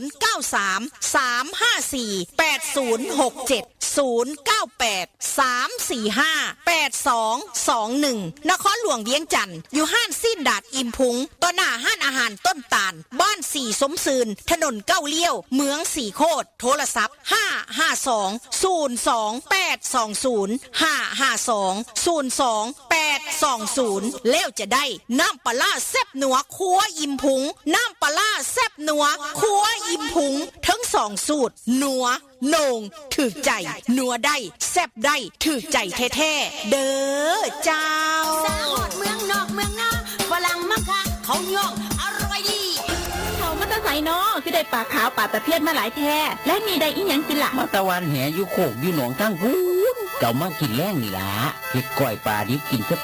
093 354 8067 098 345 8221นครหลวงเวียงจันทร์อยู่ห้านสิ้นดาดอิ่มพุงต่อหน้าห้านอาหารต้นตาลบ้านสีสมซืนถนนเก้าเลี้ยวเมืองสีโคตรโทรศัพท์552-02820 แล้วจะได้น้ำปลาแซ่บนัวครัวอิ่มพุงน้ำปลาแซ่บนัวครัวอิ่มพุงทั้ง2สูตรนัวโหน่งถึกใจนัวได้แซ่บได้ถึกใจแท้ๆเด้อเจ้า สาวเมืองนอกเมืองนาฝรั่งมังคะเขาย่องอร่อยดีเขามาตะไสเนาะคือได้ปลาขาวปลาตะเพียนมาหลายแท้และมีได้อีหยังกินล่ะ มาตะวันแหอยู่โคกอยู่หนองตั้งพูนเจ้ามากินแรงนี่ล่ะเฮ็ดก้อยปลาดิบกินแซ่บ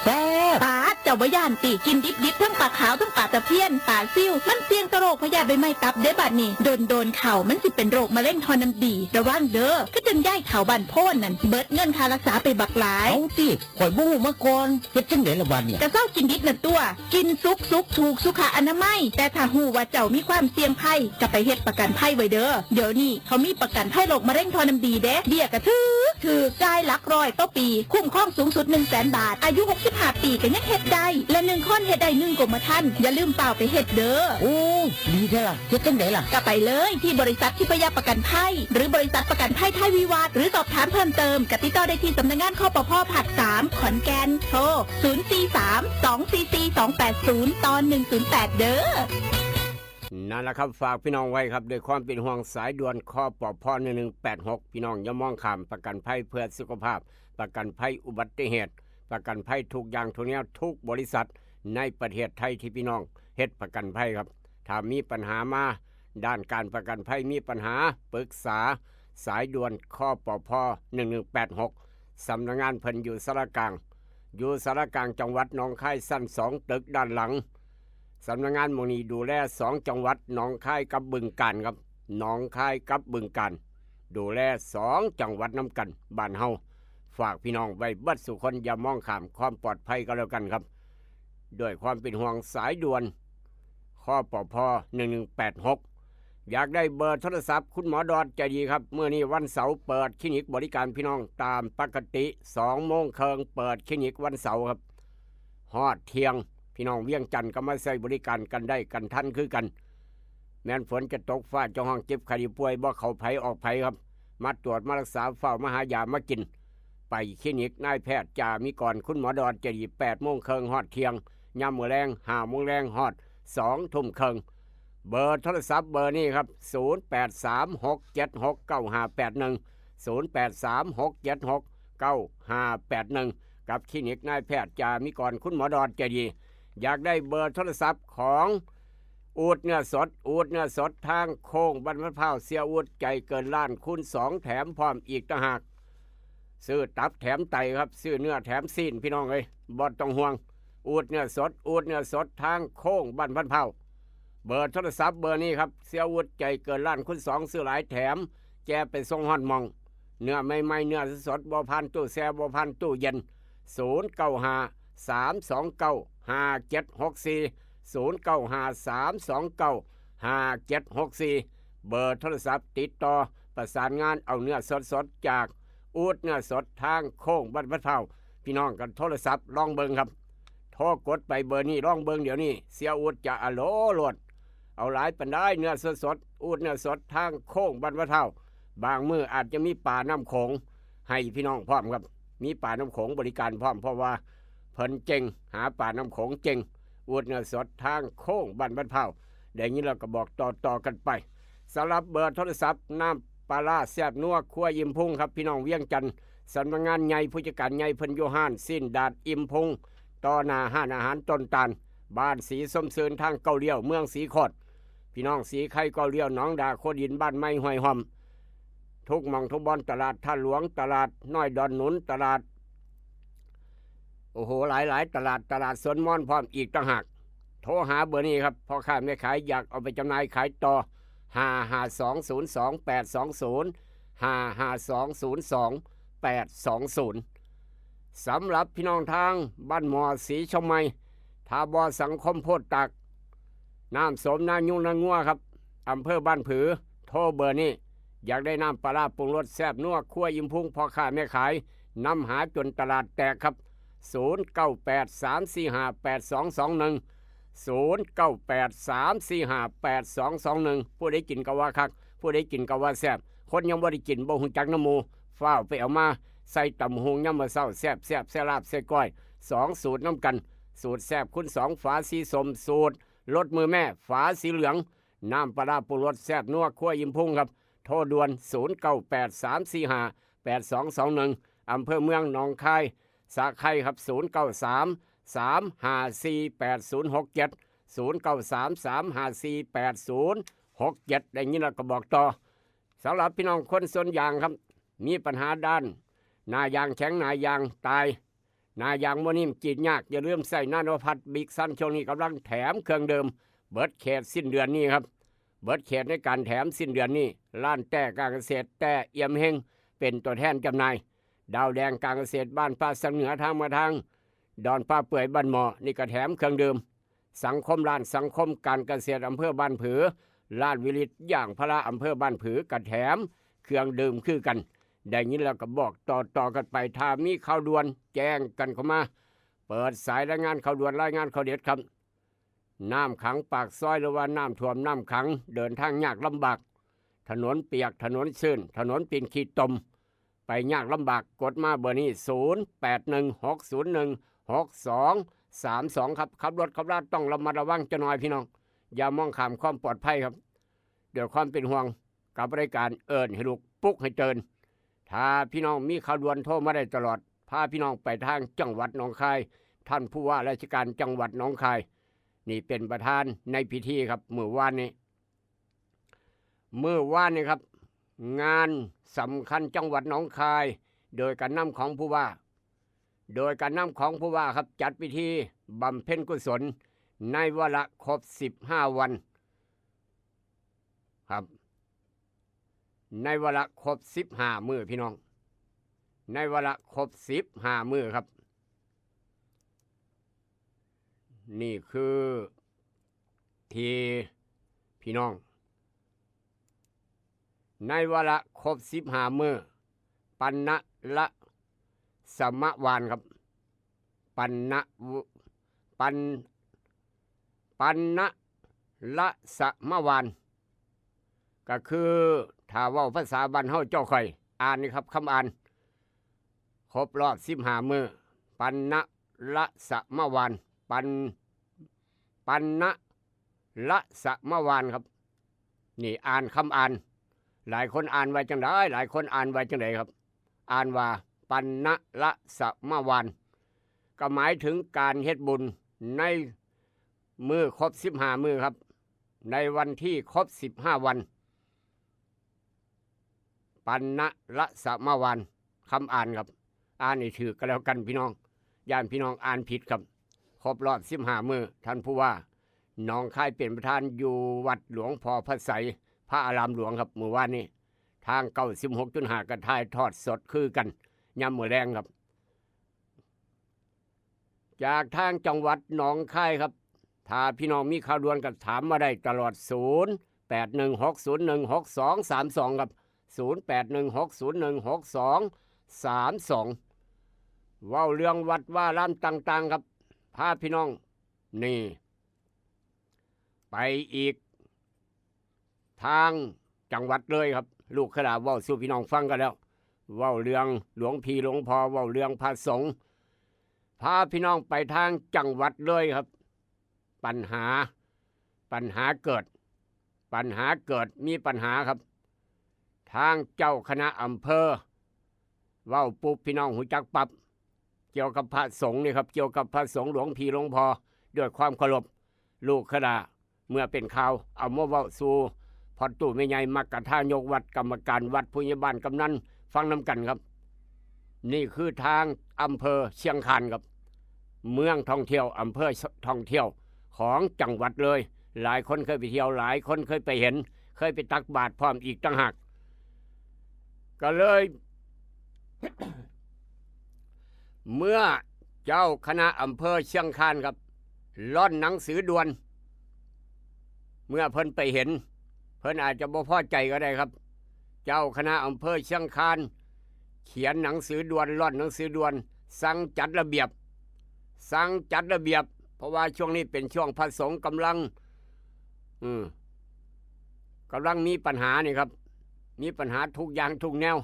ปลาเจ้าบ่ย่านติกินดิบๆทั้งปลาขาวทั้งปลาตะเพียนปลาซิ่วมันเสี่ยงต่อโรคพยาธิใบไม้ตับเด้อบัดนี้โดนเข่ามันสิเป็นโรคมะเร็งทอน้ำดีระวังเด้อคือจังย้ายเข่าบ้านโพนนั่นเบิดเงินค่ารักษาไปบักหลาย เอาติข่อยบ่ฮู้มาก่อนเฮ็ดจังได๋ล่ะบัดเนี่ย กะเศร้ากินดิบนั่นตัวกินสุกถูกสุขอนามัยแต่ถ้าหูว่าเจ้ามีความเสี่ยงภัยก็ไปเฮ็ดประกันภัยไว้เด้อเดี๋ยวนี้เขามีประกันภัยโรคมะเร็งทอน้ำดีเด้เบี้ยกะถือจ่ายหลักร้อยต่อปีคุ้มครองสูงสุด 100,000 บาทอายุ65 ปีก็ยังเฮ็ดได้และ1คนเฮ็ดได้1กรมธรรม์อย่าลืมเป่าไปเฮ็ดเด้อ โอ้ดีแท้ล่ะเฮ็ดจังได๋ล่ะ ก็ไปเลยที่บริษัททิพยประกันภัยหรือบริษัทประกันภัยไทยวิวัฒน์หรือสอบถามเพิ่มเติมกติดต่อได้ที่สำนักงานคปภ.ภาค 3 ขอนแก่นโทร 043-244-280-108 เด้อ นั่นแหละครับฝากพี่น้องไว้ครับด้วยความเป็นห่วงสายด่วนคปภ1186พี่น้องอย่ามองข้ามประกันภัยเพื่อสุขภาพประกันภัยอุบัติเหตุประกันภัยทุกอย่างทุกแนวทุกบริษัทในประเทศไทยที่พี่น้องเฮ็ดประกันภัยครับถ้ามีปัญหามาด้านการประกันภัยมีปัญหาปรึกษาสายด่วนคปภ1186สำนักงานเพิ่นอยู่สารกลางจังหวัดหนองคายสั้น2ตึกด้านหลังสำนักงานหมู่นี้ดูแล2จังหวัดหนองคายกับบึงกาฬครับหนองคายกับบึงกาฬดูแล2จังหวัดน้ำกันบ้านเฮาฝากพี่น้องไว้เบิดสุคนอย่ามองข้ามความปลอดภัยก็แล้วกันครับด้วยความเป็นห่วงสายด่วนคปภ1186อยากได้เบอร์โทรศัพท์คุณหมอดอดใจดีครับเมื่อนี้วันเสาร์เปิดคลินิกบริการพี่น้องตามปกติ2 โมงครึ่งเปิดคลินิกวันเสาร์ครับฮอดเที่ยงพี่น้องเวียงจันทร์ก็มาใช้บริการกันได้กันทันคือกันแม้นฝนจะตกฟ้าจะห้องเจ็บไข้ป่วยบ่เข้าไผออกไผครับมาตรวจมารักษาเฝ้ามาหายามากินไปคลินิกนายแพทย์จ่ามีก่อนคุณหมอดอนจะดี8 โมงครึ่งฮอดเที่ยงยามมื้อแรง5 โมงแรงฮอด2 ทุ่มครึ่งเบอร์โทรศัพท์เบอร์นี้ครับ0836769581 กับคลินิกนายแพทย์จ่ามีก่อนคุณหมอดอนจะดีอยากได้เบอร์โทรศัพท์ของอูดเนื้อสดทางโค้งบ้านมะพร้าวเสียอูดใจเกินล้านคูณ2แถมพร้อมอีกต่างหากซื้อตับแถมไตครับซื้อเนื้อแถมซีนพี่น้องเลยบ่ต้องห่วงอูดเนื้อสดทางโค้งบ้านมะพร้าวเบอร์โทรศัพท์เบอร์นี้ครับเสียอูดใจเกินล้านคูณ2ซื้อหลายแถมแจไปส่งฮอดมองเนื้อไม่เนื้อสดบ่พันตู้แช่บ่พันตู้เย็น095-329-5764 เบอร์โทรศัพท์ติดต่อประสานงานเอาเนื้อสดจากอูดเนื้อสดทางโค้งบ้านมะพร้าวพี่น้องกันโทรศัพท์ลองเบิ่งครับโทรกดไปเบอร์นี้ลองเบิ่งเดี๋ยวนี้เสียอูดจะอโลโหลดเอาหลายปันได้เนื้อสดอูดเนื้อสดทางโค้งบ้านมะพร้าวบางมื้ออาจจะมีป่าน้ำโขงให้พี่น้องพร้อมครับมีป่าน้ำโขงบริการพร้อมเพราะว่าเพิ่นเจงหาป่าน้ำโขงเจงอูดเนื้อสดทางโค้งบ้านมะพร้าวเดี๋ยวนี้เราก็บอกต่อกันไปสำหรับเบอร์โทรศัพท์น้ำป ปลาร้าแซ่บนัวครัวอิ่มพุงครับพี่น้องเวียงจันทร์สำนักงานใหญ่ผู้จัดการใหญ่เพิ่นโยฮานสิ้นดาดอิ่มพุงต่อหน้าห้านอาหารต้นตาลบ้านสีส้มซืนทางเกาเลี้ยวเมืองสีขอดพี่น้องสีไข่เกาเลี้ยวหนองดาโคดินบ้านไม้ห้วยหอมทุกหม่องทุกบอนตลาดท่าหลวงตลาดน้อยดอนหนุนตลาดโอ้โหหลายตลาดสวนม่อนพร้อมอีกต่างหากโทรหาเบอร์นี้ครับพ่อค้าแม่ขายอยากเอาไปจำหน่ายขายต่อ552022820 552022820สำหรับพี่น้องทางบ้านหมอสีชมไมทาบอสังคมโพดตักน้ำสมนายุ่งนางัวครับอำเภอบ้านผือโทรเบอร์นี้อยากได้น้ำปลาร้าปรุงรสแซ่บนัวคั่วยิ้มพุงพ่อค้าแม่ขายนำหาจนตลาดแตกครับ0983458221 0983458221ผู้ใดกินก็ว่าคักผู้ใดกินก็ว่าแซ่บคนยังบ่ได้กินบ่ฮู้จักน้ำหมูฟ้าวไปเอามาใส่ตำหุงยามมื้อเช้าแซ่บแซ่ลาบแซ่ก้อย2สูตรน้ำกันสูตรแซ่บคุณ2ฝาสีส้มสูตรรสมือแม่ฝาสีเหลืองน้ำปลาร้าปรุงรสแซ่บนัวคั่วยิ้มพุงครับโทรด่วน0983458221อำเภอเมืองหนองคายสาไข่ครับ0933548067 ได้ยินแล้วก็บอกต่อสำหรับพี่น้องคนสวนยางครับมีปัญหาด้านหน้ายางแข็งหน้ายางตายหน้ายางโมนิ่มกรีดยากอย่าลืมใส่นาโนพัดบิ๊กซันช่วงนี้กำลังแถมเครื่องเดิมเบิดเขตสิ้นเดือนนี้ครับเบิดเขตในการแถมสิ้นเดือนนี้ล้านแต่การเกษตรแต่เอี่ยมเฮงเป็นตัวแทนจำหน่ายดาวแดงการเกษตรบ้านป้าสังเหนือทางมาทางดอนป้าเปื่อยบ้านหมอนี่ก็แถมเครื่องดื่มสังคมร้านสังคมการเกษตรอำเภอบ้านผือลาดวิริตอย่างพระอำเภอบ้านผือกระแถมเครื่องดื่มคือกันได้ยินแล้วก็บอกต่อกันไปถ้ามีข่าวด่วนแจ้งกันเข้ามาเปิดสายรายงานข่าวด่วนรายงานข่าวเด็ดครับน้ำขังปากซอยหรือว่าน้ำท่วมน้ำขังเดินทางยากลำบากถนนเปียกถนนชื้นถนนปีนขีดตมไปยากลำบากกดมาเบอร์นี้0816016232ครับขับรถขับราต้องระมัดระวังจะน้อยพี่น้องอย่ามองข้ามความปลอดภัยครับเดี๋ยวความเป็นห่วงกับบริการเอิญให้ลูกปลุกให้เตือนถ้าพี่น้องมีข่าวด่วนโทรมาได้ตลอดพาพี่น้องไปทางจังหวัดหนองคายท่านผู้ว่าราชการจังหวัดหนองคายนี่เป็นประธานในพิธีครับเมื่อวานนี้ครับงานสำคัญจังหวัดหนองคายโดยการนำของผู้ว่าครับจัดพิธีบำเพ็ญกุศลในวาระครบ15วันครับในวาระครบ15มื้อพี่น้องในวาระครบ15มื้อครับนี่คือที่พี่น้องในวาระครบ15มื้อปันนะละสมวานครับปันนะละสมวานก็คือถ้าว่าภาษาบ้านเฮาเจ้าค่อยอ่านนี่ครับคำอ่านครบรอบ15มื้อปันนะละสมวานปันนะละสมวานครับนี่อ่านคำอ่านหลายคนอ่านไว้จังไดหลายคนอ่านไว้จังไดครับอ่านว่าปันนะละสมวานก็หมายถึงการเฮ็ดบุญในมื้อครบ15มื้อครับในวันที่ครบ15วันปันนะละสมวานคำอ่านครับอ่านให้ถูกก็แล้วกันพี่น้องย่านพี่น้องอ่านผิดครับครบรอบ15มื้อท่านผู้ว่าหนองคายเป็นประธานอยู่วัดหลวงพ่อพระไสยพระอารามหลวงครับเมื่อวานนี้ทาง96.5กระถ่ายทอดสดคือกันยามมื้อแรงครับจากทางจังหวัดหนองคายครับถ้าพี่น้องมีข่าวด่วนก็ถามมาได้ตลอด0816016232ครับ0816016232เว้าเรื่องวัดว่าร้านต่างๆครับพาพี่น้องนี่ไปอีกทางจังหวัดเลยครับลูกขลาเว้าสู่พี่น้องฟังกันแล้วเว้าเรื่องหลวงพี่หลวงพ่อเว้าเรื่องพระสงฆ์พาพี่น้องไปทางจังหวัดเลยครับปัญหาเกิดมีปัญหาครับ ทางเจ้าคณะอำเภอเว้าปุ๊บพี่น้องหูจักปับเกี่ยวกับพระสงฆ์นี่ครับเกี่ยวกับพระสงฆ์หลวงพี่หลวงพ่อด้วยความเคารพลูกขดาเมื่อเป็นข่าวเอามาเว้าสู่พอตู่ไม่ใหญ่มักกะท่ายกวัดกรรมการวัดผู้ใหญ่บ้านกำนันฟังนำกันครับนี่คือทางอำเภอเชียงคานครับเมืองท่องเที่ยวอำเภอท่องเที่ยวของจังหวัดเลยหลายคนเคยไปเที่ยวหลายคนเคยไปเห็นเคยไปตักบาตรพร้อมอีกต่างหากก็เลย เมื่อเจ้าคณะอำเภอเชียงคานครับล่อนหนังสือด่วนเมื่อเพิ่นไปเห็นเพิ่นอาจจะบ่พอใจก็ได้ครับเจ้าคณะอำเภอเชียงคานเขียนหนังสือด่วนล่อนหนังสือด่วนสั่งจัดระเบียบเพราะว่าช่วงนี้เป็นช่วงพระสงฆ์กำลังมีปัญหานี่ครับมีปัญหาทุกอย่างทุกแนว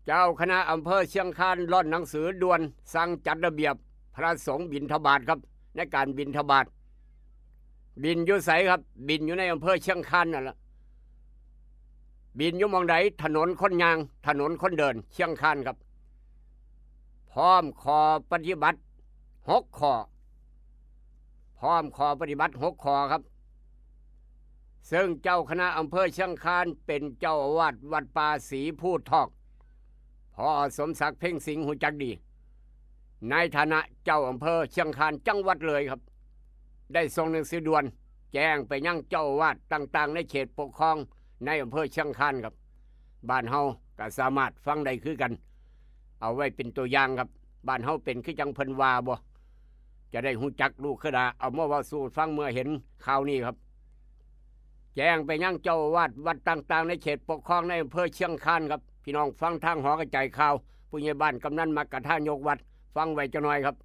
เจ้าคณะอำเภอเชียงคานล่อนหนังสือด่วนสั่งจัดระเบียบพระสงฆ์บิณฑบาตครับในการบิณฑบาตบินอยู่ไสครับบินอยู่ในอำเภอเชียงคานนั่นแหละบินอยู่มองใดถนนคนยางถนนคนเดินเชียงคานครับพร้อมขอปฏิบัติ6 ข้อครับซึ่งเจ้าคณะอำเภอเชียงคานเป็นเจ้าอาวาสวัดป่าศรีพูทอกพอสมศักดิ์เพ่งสิงห์หูจักดีในฐานะเจ้าอำเภอเชียงคานจังหวัดเลยครับได้ส่งหนังสือด่วนแจ้งไปยังเจ้าอาวาสต่างๆในเขตปกครองในอำเภอเชียงคานครับบ้านเฮาก็สามารถฟังได้คือกันเอาไว้เป็นตัวอย่างครับบ้านเฮาเป็นคือจังเพิ่นว่าบ่จะได้หูจักลูกคือดาเอามาเว้าสู่ฟังเมื่อเห็นข่าวนี้ครับแจ้งไปยังเจ้าอาวาสวัดต่างๆในเขตปกครองในอำเภอเชียงคานครับพี่น้องฟังทางหอกระจายข่าวผู้ใหญ่บ้านกำนันมักกะท่ายกวัดฟังไว้จักหน่อยครับ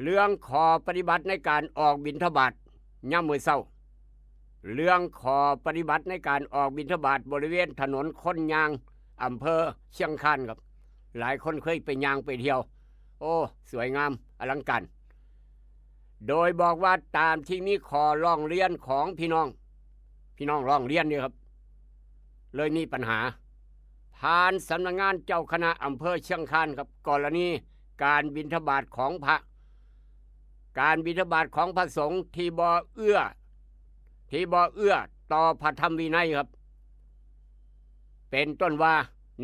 เรื่องขอปฏิบัติในการออกบิณฑบาตย่ำมื้อเช้าเรื่องขอปฏิบัติในการออกบิณฑบาตบริเวณถนนคนยางอำเภอเชียงคานครับหลายคนเคยไปยางไปเที่ยวโอ้สวยงามอลังการโดยบอกว่าตามที่มีขอร้องเรียนของพี่น้องร้องเรียนนี่ครับเลยมีปัญหาผ่านสำนักงานเจ้าคณะอำเภอเชียงคานครับกรณีการบิณฑบาตของพระสงฆ์ที่บ่เอื้อต่อพระธรรมวินัยครับเป็นต้นว่า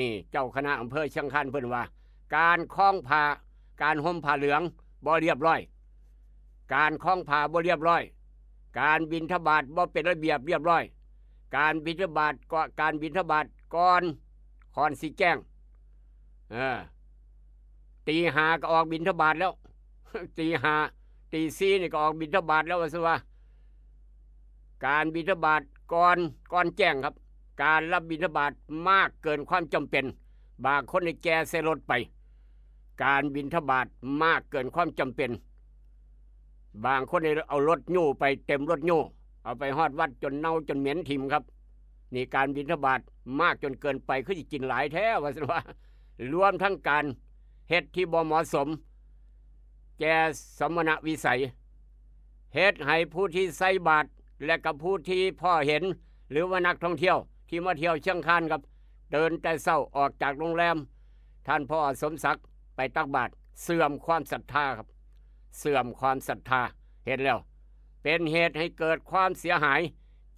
นี่เจ้าคณะอำเภอเชียงคานเพิ่นว่าการคล้องผ้าการห่มผ้าเหลืองบ่เรียบร้อยการคล้องผ้าบ่เรียบร้อยการบิณฑบาตบ่เป็นระเบียบเรียบร้อยการบิณฑบาตก่อนสิแจ้งตี 5ก็ออกบิณฑบาตแล้ว ตี 5ตี 4นี่ก็ออกบิณฑบาตแล้วว่าซะว่าการบิณฑบาตก่อนแจ้งครับการรับบิณฑบาตมากเกินความจำเป็นบางคนในแก่ใส่รถไปการบิณฑบาตมากเกินความจำเป็นบางคนเอารถยู่ไปเต็มรถยู่เอาไปฮอดวัดจนเน่าจนเหม็นทิ่มครับนี่การบิณฑบาตมากจนเกินไปคือสิกินหลายแท้ว่าซั่นว่ารวมทั้งการเฮ็ดที่บ่เหมาะสมแก่สมณวิสัยเฮ็ดให้ผู้ที่ใส่บาตรและกับผู้ที่พ่อเห็นหรือว่านักท่องเที่ยวที่มาเที่ยวเชียงคานครับเดินแต่เช้าออกจากโรงแรมท่านพ่อสมศักดิ์ไปตักบาตรเสื่อมความศรัทธาครับเสื่อมความศรัทธาเห็นแล้วเป็นเหตุให้เกิดความเสียหาย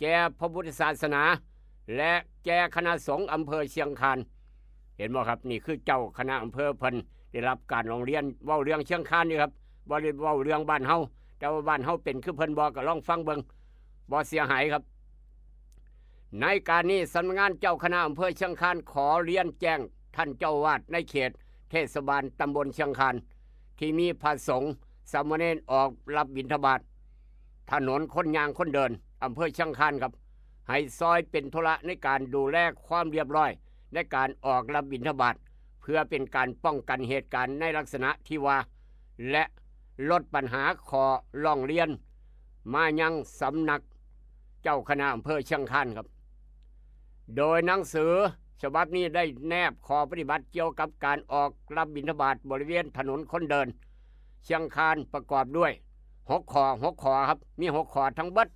แก่พระพุทธศาสนาและแก่คณะสงฆ์อำเภอเชียงคานเห็นบ่ครับนี่คือเจ้าคณะอำเภอเพิ่นได้รับการร้องเรียนเว้าเรื่องเชียงคานนี่ครับบ่ได้เว้าเรื่องบ้านเฮาแต่ว่าบ้านเฮาเป็นคือเพิ่นบ่ก็ลองฟังเบิ่งบ่เสียหายครับในการนี้สำนักงานเจ้าคณะอำเภอเชียงคานขอเรียนแจ้งท่านเจ้าวาดในเขตเทศบาลตำบลเชียงคานที่มีพระสงฆ์สามเณรออกรับบิณฑบาตถนนคนยางคนเดินอำเภอเชียงคานครับให้ซอยเป็นธุระในการดูแลความเรียบร้อยในการออกรับบิณฑบาตเพื่อเป็นการป้องกันเหตุการณ์ในลักษณะที่ว่าและลดปัญหาขอร้องเรียนมายังสำนักเจ้าคณะอำเภอเชียงคานครับโดยหนังสือฉบับนี้ได้แนบข้อปฏิบัติเกี่ยวกับการออกรับบิณฑบาตบริเวณถนนคนเดินเชียงคานประกอบด้วย6 ข้อครับมี6 ข้อทั้งเบิด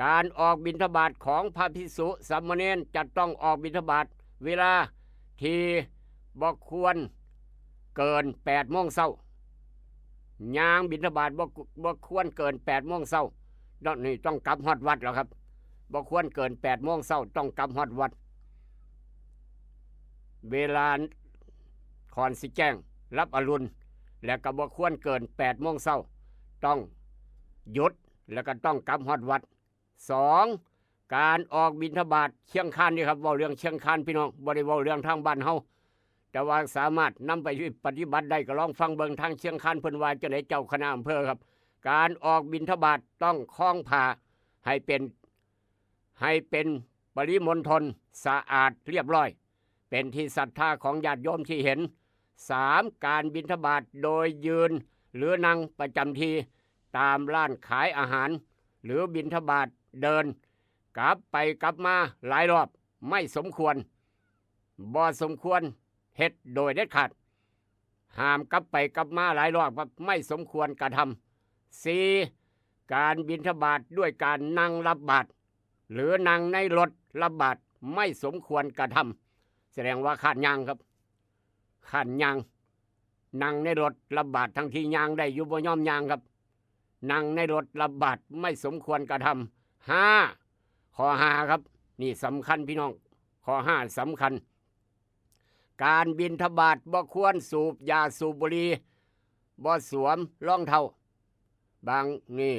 การออกบิณฑบาตของพระภิกษุสามเณรจะต้องออกบิณฑบาตเวลาที่บ่ควรเกิน8 โมงเช้าย่างบิณฑบาตบ่ควรเกิน8 โมงเช้านี่ต้องกลับฮอดวัดแล้วครับบ่ควรเกิน8 โมงเช้าต้องกลับฮอดวัดเวลาก่อนสิแจ้งรับอรุณและก็บ่ควรเกิน8 โมงเช้าต้องหยุดแล้วก็ต้องกลับฮอดวัด2การออกบิณฑบาตเชียงคานนี่ครับเว้าเรื่องเชียงคานพี่น้องบ่ได้เว้าเรื่องทางบ้านเฮาแต่ว่าสามารถนำไปปฏิบัติได้ก็ลองฟังเบิ่งทางเชียงคานเพิ่นว่าจังได๋เจ้าคณะอำเภอครับการออกบิณฑบาตต้องคล้องผ้าให้เป็นปริมณฑลสะอาดเรียบร้อยเป็นที่ศรัทธาของญาติโยมที่เห็น3การบิณฑบาตโดยยืนหรือนั่งประจำที่ตามร้านขายอาหารหรือบิณฑบาตเดินกลับไปกลับมาหลายรอบไม่สมควรบ่สมควรเฮ็ดโดยเด็ดขาดห้ามกลับไปกลับมาหลายรอบไม่สมควรกระทำ4การบิณฑบาตด้วยการนั่งรับบาตรหรือนั่งในรถรับบาตรไม่สมควรกระทำแสดงว่าขาดยางครับขาดยางนั่งในรถรับบาตรทั้งที่ยางได้อยู่บ่ยอมยางครับนั่งในรถรับบาตรไม่สมควรกระทำ5ข้อ5ครับนี่สำคัญพี่น้องข้อ5สำคัญการบิณฑบาตบ่ควรสูบยาสูบบุหรี่บ่สวมรองเท้าบางนี่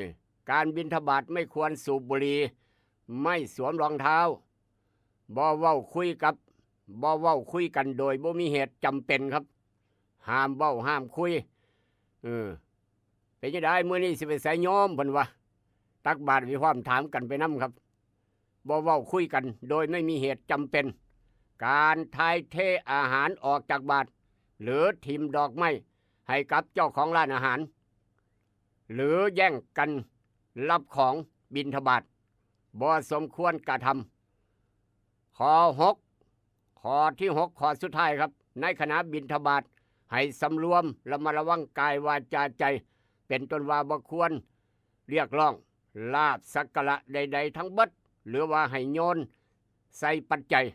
การบิณฑบาตไม่ควรสูบบุหรี่ไม่สวมรองเท้าบ่เว้าคุยกันโดยบ่มีเหตุจำเป็นครับห้ามเว้าห้ามคุยเป็นจังได๋มื้อนี้สิไปไสโยมเพิ่นว่าตักบาตรมีความถามกันไปนำครับบ่เว้าคุยกันโดยไม่มีเหตุจำเป็นการทายเทอาหารออกจากบาตรหรือทิมดอกไม้ให้กับเจ้าของร้านอาหารหรือแย่งกันรับของบิณฑบาตบ่สมควรกระทำข้อที่ 6ข้อสุดท้ายครับในขณะบิณฑบาตให้สำรวมระมัดระวังกายวาจาใจเป็นต้นว่าบ่ควรเรียกร้องลาภสักการะใดๆทั้งเบิดหรือว่าให้โยนใส่ปัจจัย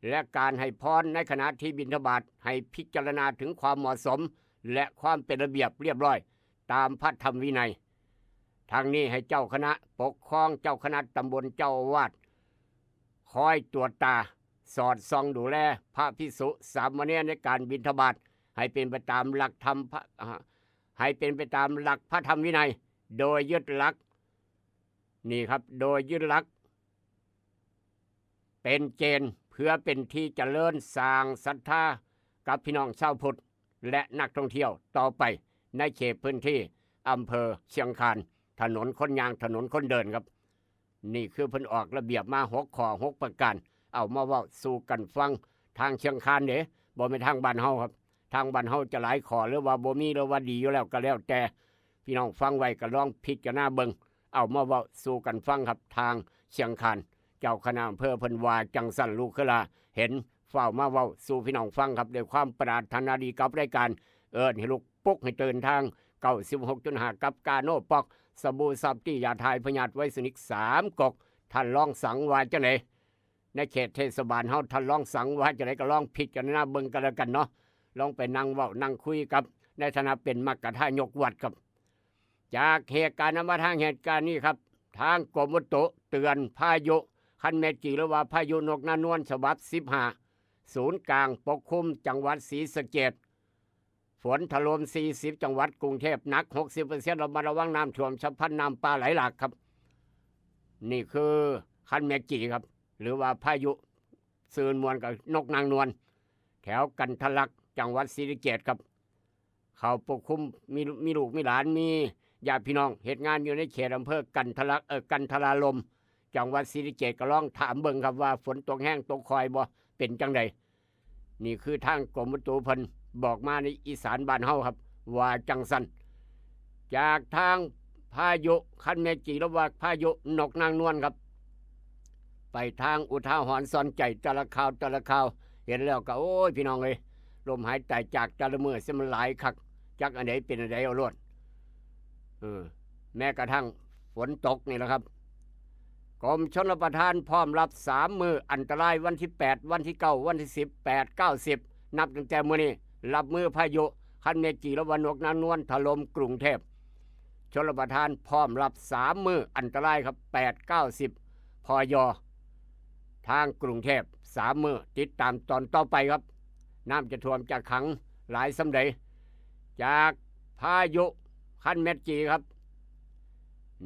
และการให้พรในขณะที่บิณฑบาตให้พิจารณาถึงความเหมาะสมและความเป็นระเบียบเรียบร้อยตามพระธรรมวินัยทางนี้ให้เจ้าคณะปกครองเจ้าคณะตำบลเจ้าอาวาสคอยตรวจตาสอดส่องดูแลพระภิกษุสามเณรในการบิณฑบาตให้เป็นไปตามหลักธรรมให้เป็นไปตามหลักพระธรรมวินัยโดยยึดหลักนี่ครับโดยยึดหลักเป็นเกณฑ์เพื่อเป็นที่เจริญสร้างศรัทธากับพี่น้องชาวพุทธและนักท่องเที่ยวต่อไปในเขตพื้นที่อำเภอเชียงคานถนนคนยางถนนคนเดินครับนี่คือเพิ่นออกระเบียบมา6 ข้อ 6 ประการเอามาเว้าสู่กันฟังทางเชียงคานเด้บ่แม่นทางบ้านเฮาครับทางบ้านเฮาจะหลายข้อหรือว่าบ่มีหรือว่าดีอยู่แล้วก็แล้วแต่พี่น้องฟังไว้ก็ลองพิจารณาเบิ่งเอามาเว้าสู่กันฟังครับทางเชียงคานเจ้าคณะอำเภอเพิ่นว่าจังสั่นลูกคือลาเห็นเฝ้ามาเว้าสู่พี่น้องฟังครับด้วยความปรารถนาดีกับรายการให้ลูกปลุกให้ตื่นทาง 96.5 กับกาโนปอกสบู่ซับที่ยาทายพยาธิไวสนิก3 กกท่านลองสังว่าจังได๋ในเขตเทศบาลเฮาท่านลองสังว่าจังได๋ก็ลองพิจารณาเบิ่งกันแล้วกันเนาะลองไปนั่งเว้านั่งคุยกับในฐานะเป็นมรรคทายกวัดครับจากเหตุการณ์มาทางเหตุการณ์นี้ครับทางกรมอุตุเตือนพายุคันเมจิหรือว่าพายุนกนานวลฉบับ15ศูนย์กลางปกคลุมจังหวัดศรีสะเกษฝนถล่ม40จังหวัดกรุงเทพหนัก 60% ระมัดระวังน้ำท่วมฉับพลันน้ำป่าไหลหลากครับนี่คือคันเมจิครับหรือว่าพายุซืนมวลกับนกนางนวลแถวกันทะลักจังหวัดศรีสะเกษครับเขาปกคลุมมีลูกมีหลานมีญาติพี่น้องเหตุงานอยู่ในเขตอำเภอกันทะลักกันทลาลมจังหวัดศรีสะเกษก็ลองถามเบิ่งครับว่าฝนตกแห้งตกคอยบ่เป็นจังใดนี่คือทางกรมอุตุเพิ่นบอกมาในอีสานบ้านเฮาครับว่าจังสันจากทางพายุคันเมจิหรือว่าพายุนกนางนวลครับไปทางอุทาหรณ์สอนใจแต่ละข่าวเห็นแล้วก็โอ้ยพี่น้องเอ้ยลมหายใจจากแต่ละมื้อสิมันหลายคักจักอันใดเป็นอันใดเอาโลดแม้กระทั่งฝนตกนี่แหละครับ กรมชลประทานพร้อมรับ3 มืออันตรายวันที่8วันที่9วันที่10 8 9 10นับตั้งแต่มื้อนี้รับมือพายุคันเมจิและวันนกนางนวลถล่มกรุงเทพชลประทานพร้อมรับ3 มืออันตรายครับ8 9 10พยทางกรุงเทพ3 มือติดตามตอนต่อไปครับน้ำจะท่วมจะขังหลายสำใดจากพายุคันเมจิครับ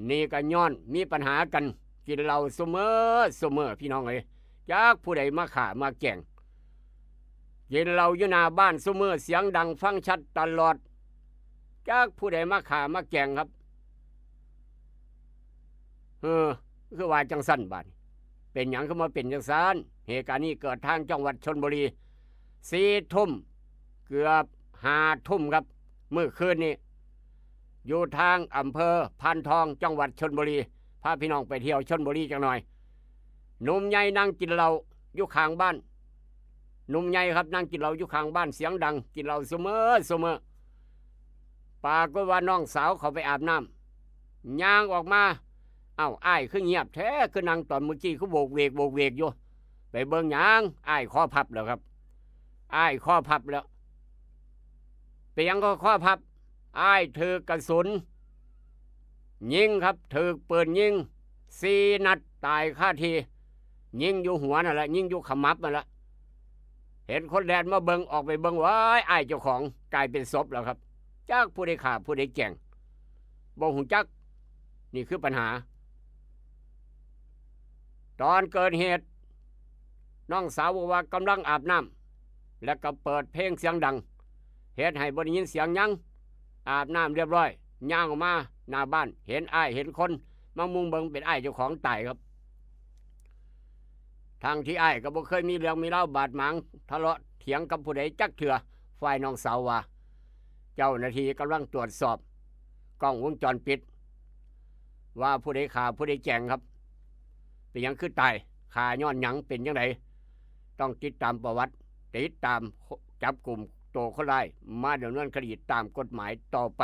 นี่ก็ย้อนมีปัญหากันกินเหล้าเสมอพี่น้องเอ้ยจากผู้ใดมาข่ามาแก่งกินเหล้าอยู่หน้าบ้านเสมอเสียงดังฟังชัดตลอดจากผู้ใดมาข่ามาแก่งครับคือว่าจังสั้นบาดเป็นหยังเข้ามาเป็นจังซันเหตุการณ์นี้เกิดทางจังหวัดชลบุรี4 ทุ่มเกือบ5 ทุ่มครับเมื่อคืนนี้อยู่ทางอำเภอพานทองจังหวัดชลบุรีพาพี่น้องไปเที่ยวชลบุรีจังหน่อยหนุ่มใหญ่นั่งกินเหล้าอยู่ข้างบ้านหนุ่มใหญ่ครับนั่งกินเหล้าอยู่ข้างบ้านเสียงดังกินเหล้าเสมอปรากฏว่าน้องสาวเขาไปอาบน้ำย่างออกมาเอ้าอ้ายคือเงียบแท้คือนั่งตอนเมื่อกี้คือโบกเวกอยู่ไปเบิ่งหยังอ้ายคอพับแล้วครับอ้ายคอพับแล้วไปยังก็คอพับอ้ายถือกระสุนยิงครับถือปืนยิง4 นัดตายคาทียิงอยู่หัวนั่นแหละยิงอยู่ขมับนั่นแหละเห็นคนแดนมาเบิงออกไปเบิงว้ายอ้ายเจ้าของกลายเป็นศพแล้วครับจักผู้ใดฆ่าผู้ใดแก่งบ่ฮู้จักนี่คือปัญหาตอนเกิดเหตุน้องสาวบอกว่ากำลังอาบน้ำแล้วก็เปิดเพลงเสียงดังเหตุให้บ่ได้ยินเสียงหยังอาบน้ำเรียบร้อยย่างออกมาหน้าบ้านเห็นอ้ายเห็นคนมามุงเบิงเป็นอ้ายเจ้าของตายครับทางที่อ้ายก็บ่เคยมีเรื่องมีเล่าบาดหมางทะเลาะเถียงกับผู้ใดจักเถื่อฝ่ายน้องสาวว่าเจ้าหน้าที่กำลังตรวจสอบกล้องวงจรปิดว่าผู้ใดฆ่าผู้ใดแจ้งครับเป็นหยังคือตายฆ่าย้อนหยังเป็นยังไงต้องติดตามประวัติติดตามจับกลุ่มตัวคนร้ายมาดำเนินคดีตามกฎหมายต่อไป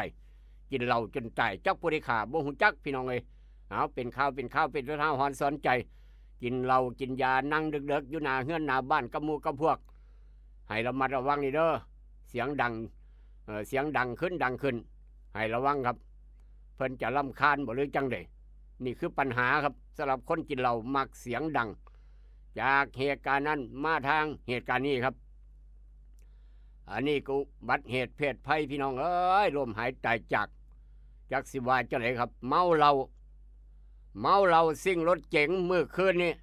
กินเหล้าจนตายจักผู้ใดฆ่าบ่ฮู้จักพี่น้องเอ้ยเอาเป็นข่าวเป็นอุทาหรณ์สอนใจกินเหล้ากินยานั่งดึกๆอยู่หน้าเฮือนหน้าบ้านกับหมู่กับพวกให้ระมัดระวังนี่เด้อเสียงดังขึ้นให้ระวังครับเพิ่นจะรำคาญบ่หรือจังได๋นี่คือปัญหาครับสำหรับคนกินเหล้ามักเสียงดังจากเหตุการณ์นั้นมาทางเหตุการณ์นี้ครับอันนี้กูบัดเหตุเพศภัยพี่น้องเอ้ยลมหายตายจากสิว่าจังได๋ครับเมาเหล้าซิ่งรถเก๋งเมื่อคืนนี้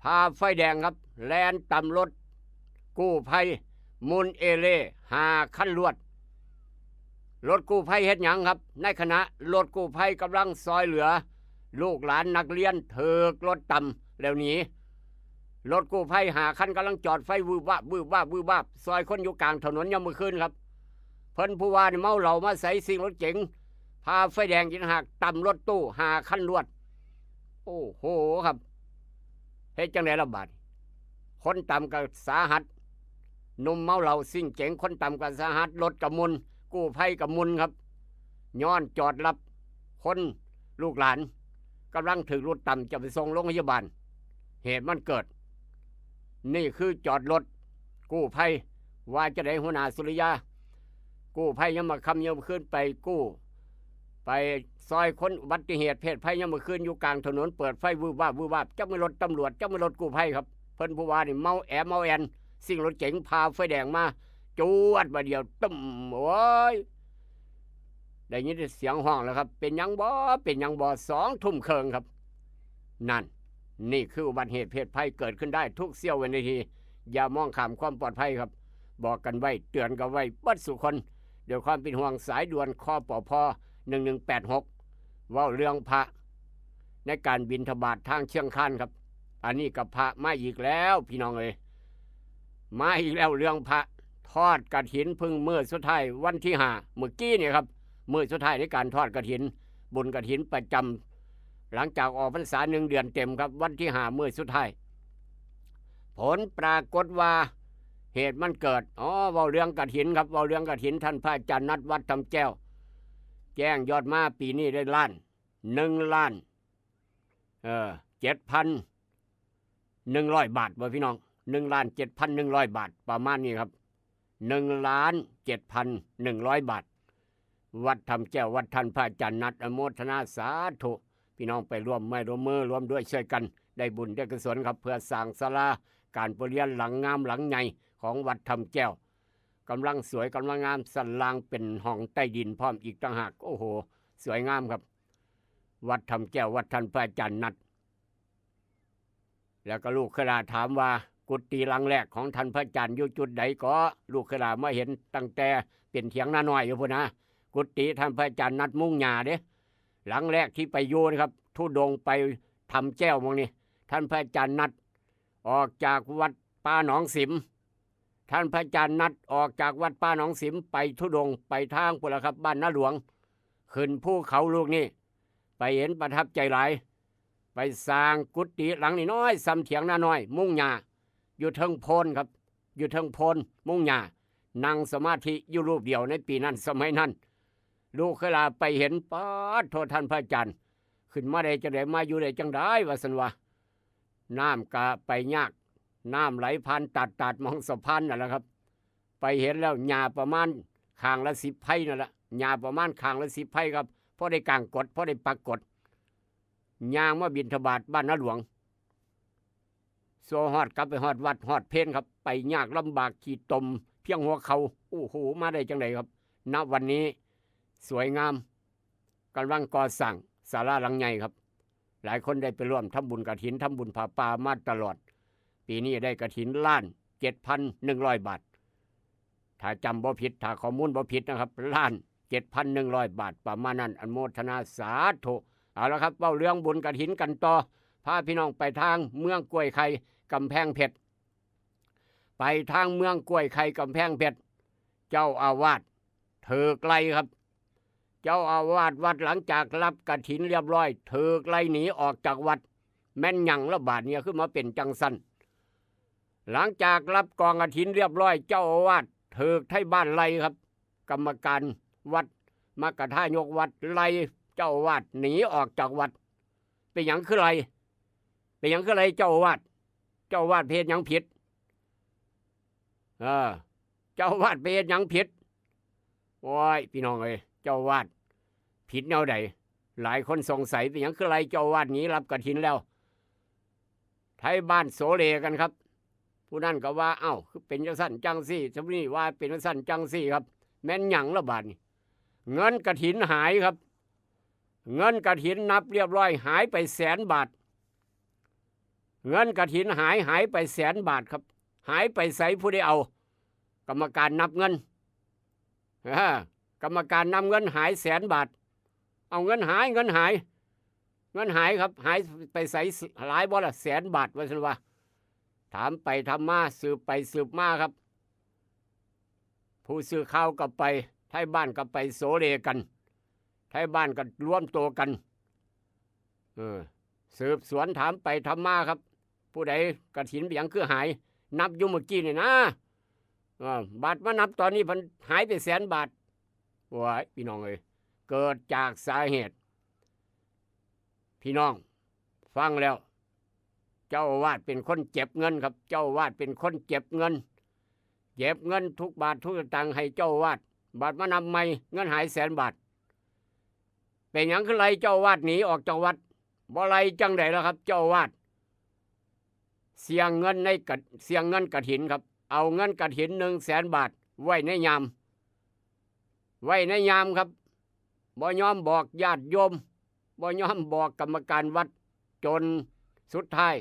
พาไฟแดงครับแล่นต่ำรถกู้ภัยมุนเอเล่5 คันรวดรถกู้ภัยเฮ็ดหยังครับในขณะรถกู้ภัยกำลังซอยเหลือลูกหลานนักเรียนถูกรถต่ำแล้วหนีรถกู้ภัย5 คันกำลังจอดไฟวืบวาบซอยคนอยู่กลางถนนยามมื้อคืนครับเพิ่นผู้ว่านี่เมาเหล้ามาใส่ซิ่งรถเก๋งพาไฟแดงยิงหักต่ำรถตู้5 คันรวดโอ้โหครับเฮ็ดจังได๋ล่ะบาดคนต่ำก็สาหัสหนุ่มเมาเหล้าซิ่งเก๋งคนต่ำก็สาหัสรถกระมุนกู้ภัยกระมุนครับย้อนจอดรับคนลูกหลานกำลังถึงรถต่ำจะไปส่งโรงพยาบาลเหตุมันเกิดนี่คือจอดรถกู้ภัยว่าจะได้หัวหน้าสุริยากู้ภัยยังมาคำยังขึ้นไปกู้ไปซอยคนอุบัติเหตุเพศภัยยังมาขึ้นอยู่กลางถนนเปิดไฟวืบวาบจักไม่รถตำรวจจักไม่รถกู้ภัยครับเพิ่นผู้ว่านี่เมาแอนสิ่งรถเก๋งพาไฟแดงมาจวดมาเดียวตึ้มโอ้ยได้ยินเสียงห้องแล้วครับเป็นยังบ่2 ทุ่มครึ่งครับนั่นนี่คืออุบัติเหตุเพศภัยเกิดขึ้นได้ทุกเสี้ยววินาทีอย่ามองข้ามความปลอดภัยครับบอกกันไว้เตือนกันไว้เบิดสุคนเดี๋ยวความเป็นห่วงสายด่วนคปภ1186ว่าเรื่องพระในการบิณฑบาตทางเชียงคานครับอันนี้กับพระมาอีกแล้วพี่น้องเอ้ยมาอีกแล้วเรื่องพระทอดกฐินพึ่งมื้อสุดท้ายวันที่5เมื่อกี้เนี่ยครับมื้อสุดท้ายในการทอดกฐินบุญกฐินประจำหลังจากออกพรรษา1 เดือนเต็มครับวันที่5มื้อสุดท้ายผลปรากฏว่าเหตุมันเกิดเว้าเรื่องกฐินครับเว้าเรื่องกฐินท่านพระอาจารย์นัดวัดทำแก้วแจ้งยอดมาปีนี้ได้1 ล้าน 1,7,100 บาทบ่พี่น้อง1,7,100 บาทประมาณนี้ครับ1,7,100 บาทวัดทำแก้ววัดท่านพระอาจารย์นัดอนุโมทนาสาธุพี่น้องไปร่วมไม้ร่วมมือร่วมด้วยช่วยกันได้บุญได้กุศลครับเพื่อสร้างศาลาการประเรียนหลังงามหลังใหญ่ของวัดทำแก้วกำลังสวยกำลังงามสันลางเป็นห้องใต้ดินพร้อมอีกต่างหากโอ้โหสวยงามครับวัดทำแก้ววัดท่านพระอาจารย์นัดแล้วก็ลูกขลาถามว่ากุฏิหลังแรกของท่านพระอาจารย์อยู่จุดใดก็ลูกขลามาเห็นตั้งแต่เป็นเถียงนาน้อยอยู่พุ่นนะกุฏิท่านพระอาจารย์นัดมุ่งหญ้าเด้หลังแรกที่ไปโยนะครับทุดงไปทำแจ้วมองนี่ท่านพระอาจารย์นัดออกจากวัดป่าหนองสิมท่านพระอาจารย์นัดออกจากวัดป่าหนองสิมไปทุดงไปทางพุ่นละครับบ้านนาหลวงขึ้นภูเขาลูกนี่ไปเห็นประทับใจหลายไปสร้างกุฏิหลังนี่น้อยซ้ำเถียงนาน้อยมุ่งหญ้าอยู่เทิงโพนครับอยู่เทิงโพนมุ่งหญ้านั่งสมาธิอยู่รูปเดียวในปีนั้นสมัยนั้นลูกเคยลาไปเห็นป๊าดโทษท่านพระอาจารย์ขึ้นมาได้จังไดมาอยู่ได้จังได้ว่าสันวะน้ำกะไปยากน้ำไหลผ่านตัดมองสะพานนั่นแหละครับไปเห็นแล้วหญ้าประมาณข้างละ10 ไผ่นั่นแหละหญ้าประมาณข้างละ10 ไผ่ครับพอได้กางกดพอได้ปักกดย่างมาบิณฑบาตบ้านนาหลวงโซฮอดกลับไปฮอดวัดฮอดเพนครับไปยากลำบากขี่ตมเพียงหัวเขาโอ้โหมาได้จังไดครับณวันนี้สวยงามกำลังก่อสร้างศาลาหลังใหญ่ครับหลายคนได้ไปร่วมทำบุญกฐินทำบุญผาป่ามาตลอดปีนี้ได้กฐิน1,7,100 บาทถ้าจำบ่ผิดถ้าข้อมูลบ่ผิดนะครับ1,7,100 บาทประมาณนั้นอนุโมทนาสาธุเอาละครับเว้าเรื่องบุญกฐินกันต่อพาพี่น้องไปทางเมืองกล้วยไข่กำแพงเพชรไปทางเมืองกล้วยไข่กำแพงเพชรเจ้าอาวาสเถิกไล่ครับเจ้าอาวาสวัดหลังจากรับกฐินเรียบร้อยเถิกไล่หนีออกจากวัดแม่นหยังระบาดเนี่ยขึ้นมาเป็นจังสันหลังจากรับกองกฐินเรียบร้อยเจ้าอาวาสเถิกไทบ้านไล่ครับกรรมการวัดมกทายกวัดไล่เจ้าอาวาสหนีออกจากวัดเป็นหยังคือไรเป็นหยังคืออะไรเจ้าอาวาสเพศหยังผิดเจ้าอาวาสเพศหยังผิดโอ้ยพี่น้องเอ้ยเจ้าอาวาสผิดแนวใดหลายคนสงสัยเป็นหยังคืออะไรเจ้าอาวาสหนีรับกฐินแล้วไทยบ้านโสเลกันครับผู้นั้นก็ว่าเอ้าคือเป็นจังสั่นจังซี่สมนี้ว่าเป็นจังสั่นจังซี่ครับแม่นหยังละบาดนี่เงินกฐินหายครับเงินกฐินนับเรียบร้อยหายไป100,000 บาทเงินกฐินหายไป100,000 บาทครับหายไปใส่ผู้ได้เอากรรมการนับเงินกรรมการนำเงินหาย100,000 บาทเอาเงินหายครับหายไปใส่หลายบ่ละ100,000 บาทว่าซั่นว่าถามไปทำมาสืบไปสืบมาครับผู้สื่อข่าวก็ไปไทยบ้านก็ไปโสเลกันไทยบ้านก็ร่วมตัวกันสืบสวนถามไปทำมาครับผู้ใดกฐินเบียงคือหายนับอยู่เมื่อกี้นี่นะบาทมานับตอนนี้มันหายไป100,000 บาทว้ายพี่น้องเอ้ยเกิดจากสาเหตุพี่น้องฟังแล้วเจ้าอาวาสเป็นคนเก็บเงินครับเจ้าอาวาสเป็นคนเก็บเงินทุกบาททุกสตางค์ให้เจ้าอาวาสบาทมานำใหม่เงินหาย100,000 บาทเป็นหยังคือไรเจ้าอาวาสหนีออกจากวัดบ่ไรจังไดล่ะครับเจ้าอาวาสเสียงเงินกฐินครับเอาเงินกฐิน100,000 บาทไว้ในยามครับบ่ยอมบอกญาติโยมบ่ยอมบอกกรรมการวัดจนสุดท้าย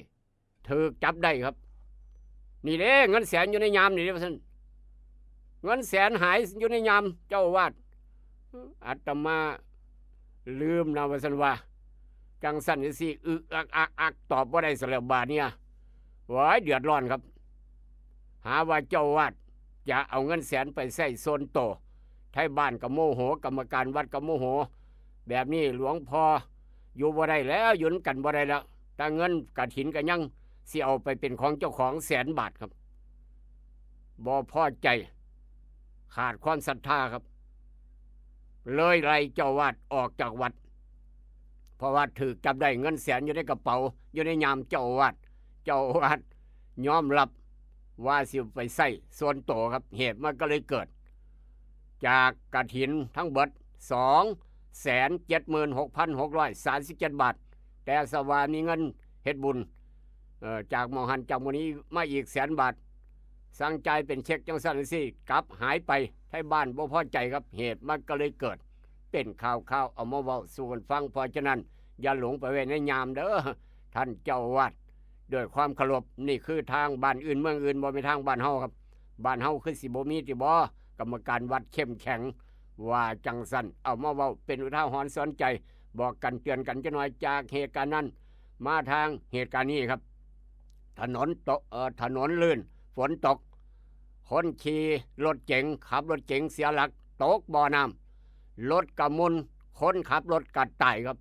ถูกจับได้ครับนี่เด้เงิน100,000อยู่ในยามนี่เด้ว่าซั่นเงิน100,000หายอยู่ในยามเจ้าอาวาสอาตมาลืมนะว่าซั่นว่าจังสั่นสิอึกอักตอบบ่ได้ซะแล้วบาดเนี่ยว้ายเดือดร้อนครับหาว่าเจ้าอาวาสจะเอาเงิน100,000ไปใส่โซนโตไทยบ้านก็โมโหกรรมการวัดก็โมโหแบบนี้หลวงพ่ออยู่บ่ได้แล้วอยู่กันบ่ได้แล้วแต่เงินกฐินก็ยังสิเอาไปเป็นของเจ้าของ100,000 บาทครับบ่พอใจขาดความศรัทธาครับเลยไล่เจ้าอาวาสออกจากวัดพ ราะว่าถูกจับได้เงินแสนอยู่ในกระเป๋าอยู่ในยามเจ้าอาวาสยอมรับว่าสิไปใส่ส่วนโตวครับเหตุมันก็เลยเกิด จากกฐินทั้งเบิด276,637 บาทแต่สว่ามีเงินเฮ็ดบุญจากหมอหันจากมื้อนี้มาอีก100,000 บาทสั่งจ่ายเป็นเช็คจังซั่นจังซี่กลับหายไปไทบ้านบ่พอใจครับเหตุมันก็เลยเกิดเป็นข่าวเอามาเว้าสู่กันฟังเพราะฉะนั้นอย่าหลงไปไว้ในยามเด้อท่านเจ้าอาวาสด้วยความเคารพนี่คือทางบ้านอื่นเมืองอื่นบ่เป็นทางบ้านเฮาครับบ้านเฮาคือสิบ่มีติบ่กรรมการวัดเข้มแข็งว่าจังซั่นเอามาเว้าเป็นอุทาหรณ์สอนใจบอกกันเตือนกันจักหน่อยจากเหตุการณ์นั้นมาทางเหตุการณ์นี้ครับถนนลื่นฝนตกคนขี่รถเก๋งขับรถเก๋งเสียหลักตกบ่อน้ำรถกระมุนคนขับรถกัดตายครับ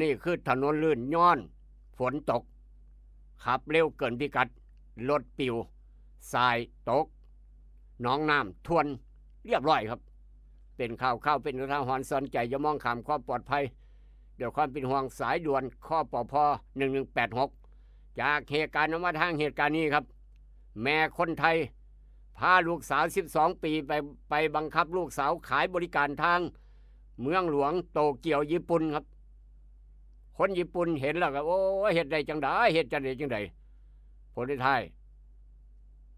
นี่คือถนนลื่นย้อนฝนตกขับเร็วเกินพิกัดรถปิวทรายตกหนองน้ำท่วนเรียบร้อยครับเป็นข่าวเป็นอุทาหรณ์สอนใจอย่ามองข้ามความปลอดภัยเดี๋ยวความเป็นห่วงสายด่วนข้อปพ1186จากเหตุการณ์มาทางเหตุการณ์นี้ครับแม่คนไทยพาลูกสาว12 ปีไปบังคับลูกสาวขายบริการทางเมืองหลวงโตเกียวญี่ปุ่นครับคนญี่ปุ่นเห็นแล้วก็โอ้เฮ็ดได้จังได๋ผลท้าย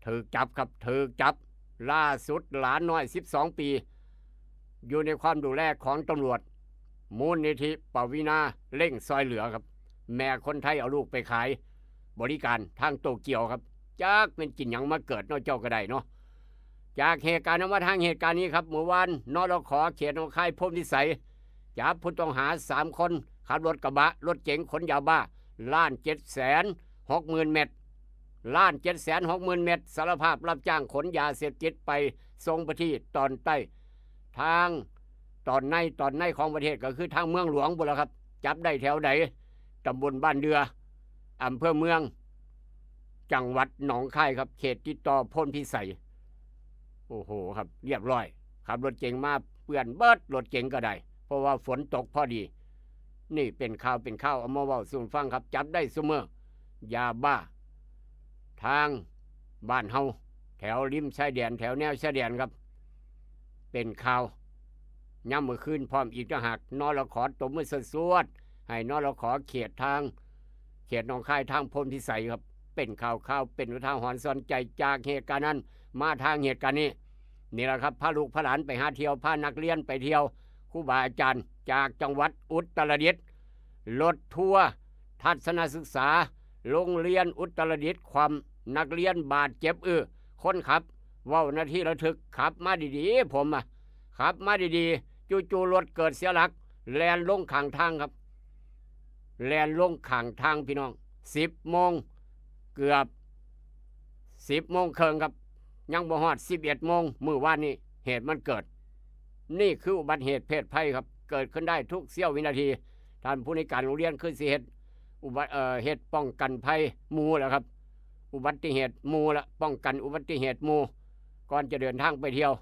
ถูกจับครับถูกจับล่าสุดหลานน้อย12 ปีอยู่ในความดูแลของตำรวจมูลนิธิปวีณาเร่งซอยเหลือครับแม่คนไทยเอาลูกไปขายบริการทางโตเกียวครับจากเป็นกินหยังมาเกิดเนาะเจ้าก็ได้เนาะจากเหตุการณ์มาทางเหตุการณ์นี้ครับเมื่อวานนรข.เขตหนองคายพบนิสัยจับผู้ต้องหา3 คนขับรถกระบะรถเก๋งขนยาบ้า1,760,000 เม็ด1,760,000 เม็ดสารภาพรับจ้างขนยาเสพติดไปส่งไปที่ตอนใต้ทางตอนในของประเทศก็คือทางเมืองหลวงบุละครับจับได้แถวไหนตำบลบ้านเดืออำเภอเมืองจังหวัดหนองคายครับเขตติดต่อพ้นพิสัยโอ้โหครับเรียบร้อยขับรถเก๋งมาเปื้อนเบิดรถเก๋งก็ได้เพราะว่าฝนตกพอดีนี่เป็นข่าวเอามาเว้าสู่ฟังครับจับได้ซุมื้อยาบ้าทางบ้านเฮาแถวริมชายแดนแถวแนวชายแดนครับเป็นข่าวย่ำเมื่อคืนพร้อมอีกต่างหากนรข.ตบมือสวดให้นรข.เขตหนองคายทางพ้นพิสัยครับเป็นข่าวเป็นอุทาหรณ์สอนใจจากเหตุการณ์นั้นมาทางเหตุการณ์นี้นี่แหละครับพาลูกพาหลานไปหาเที่ยวพานักเรียนไปเที่ยวครูบาอาจารย์จากจังหวัดอุตรดิตถ์รถทัวร์ทัศนศึกษาโรงเรียนอุตรดิตถ์ความนักเรียนบาดเจ็บคนขับเว้านาทีระทึกขับมาดีๆผมขับมาดีๆจู่ๆรถเกิดเสียหลักแล่นลงข้างทางครับแล่นลงข้างทางพี่น้อง10 โมงเกือบ10 โมงครึ่งครับยังบ่ฮอด11 โมงมื้อวานนี้เหตุมันเกิดนี่คืออุบัติเหตุเพศภัยครับเกิดขึ้นได้ทุกเสี้ยววินาทีท่านผู้ในการโรงเรียนคือสิเหตุป้องกันภัยหมู่แล้วครับอุบัติเหตุหมู่ละป้องกันอุบัติเหตุหมู่ก่อนจะเดินทางไปเที่ยว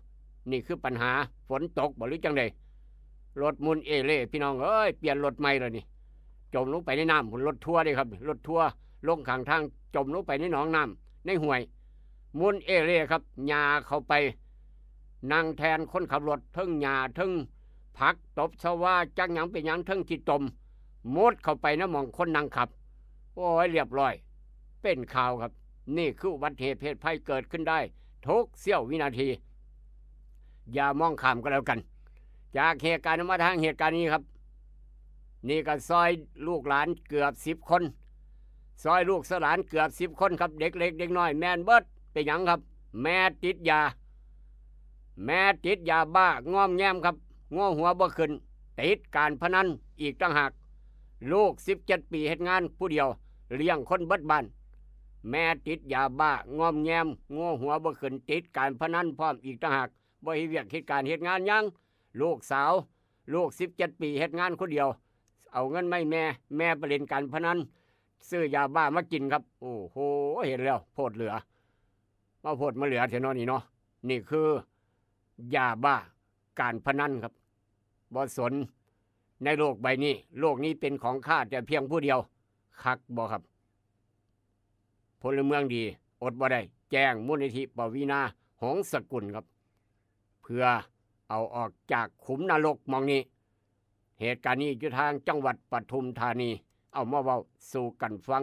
นี่คือปัญหาฝนตกบ่หรือจังได๋รถมุนเอเล่พี่น้องเอ้ยเปลี่ยนรถใหม่แล้วนี่จมลงไปในน้ำรถทัวร์เด้ครับรถทัวร์ลงข้างทางจมลงไปในหนองน้ำในห้วยมุนเอเล่ครับหญ้าเข้าไปนั่งแทนคนขับรถทั้งหญ้าทั้งผักตบชวาจักหยังเป็นหยังทั้งที่ตมมุดเข้าไปนะมองคนนั่งขับโอ้ยเรียบร้อยเป็นข่าวครับนี่คืออุบัติเหตุเพศภัยเกิดขึ้นได้ทุกเสี้ยววินาทีอย่ามองข้ามก็แล้วกันจากเหตุการณ์มาทางเหตุการณ์นี้ครับนี่ก็ซอยลูกหลานเกือบ10 คนซอยลูกหลานเกือบ10 คนครับเด็กเล็กเด็กน้อยแม่นเบิดเป็นหยังครับแม่ติดยาบ้าง้อมแง้มครับง้อหัวบ่ขึ้นติดการพนันอีกต่างหากลูก17 ปีเฮ็ดงานผู้เดียวเลี้ยงคนเบิดบ้านแม่ติดยาบ้าง้อมแง้มง้อหัวบ่ขึ้นติดการพนันพร้อมอีกต่างหากบ่เฮ็ดเวียกเฮ็ดการเฮ็ดงานหยังลูกสาวลูก17 ปีเฮ็ดงานคนเดียวเอาเงินไม่แม่ไปเล่นการพนันซื้อยาบ้ามากินครับโอ้โหเห็นแล้วโพดเหลือมาโพดมาเหลือเท่านั้นนี่เนาะนี่คือยาบ้าการพนันครับบ่สน ในโลกใบนี้โลกนี้เป็นของข้าแต่เพียงผู้เดียวคักบ่ครับพลเมืองดีอดบ่ได้แจ้งมูลนิธิปวีณาหงสกุลครับเพื่อเอาออกจากขุมนรกมองนี้เหตุการณ์นี้อยู่ทางจังหวัดปทุมธานีเอามาเว้าสู่กันฟัง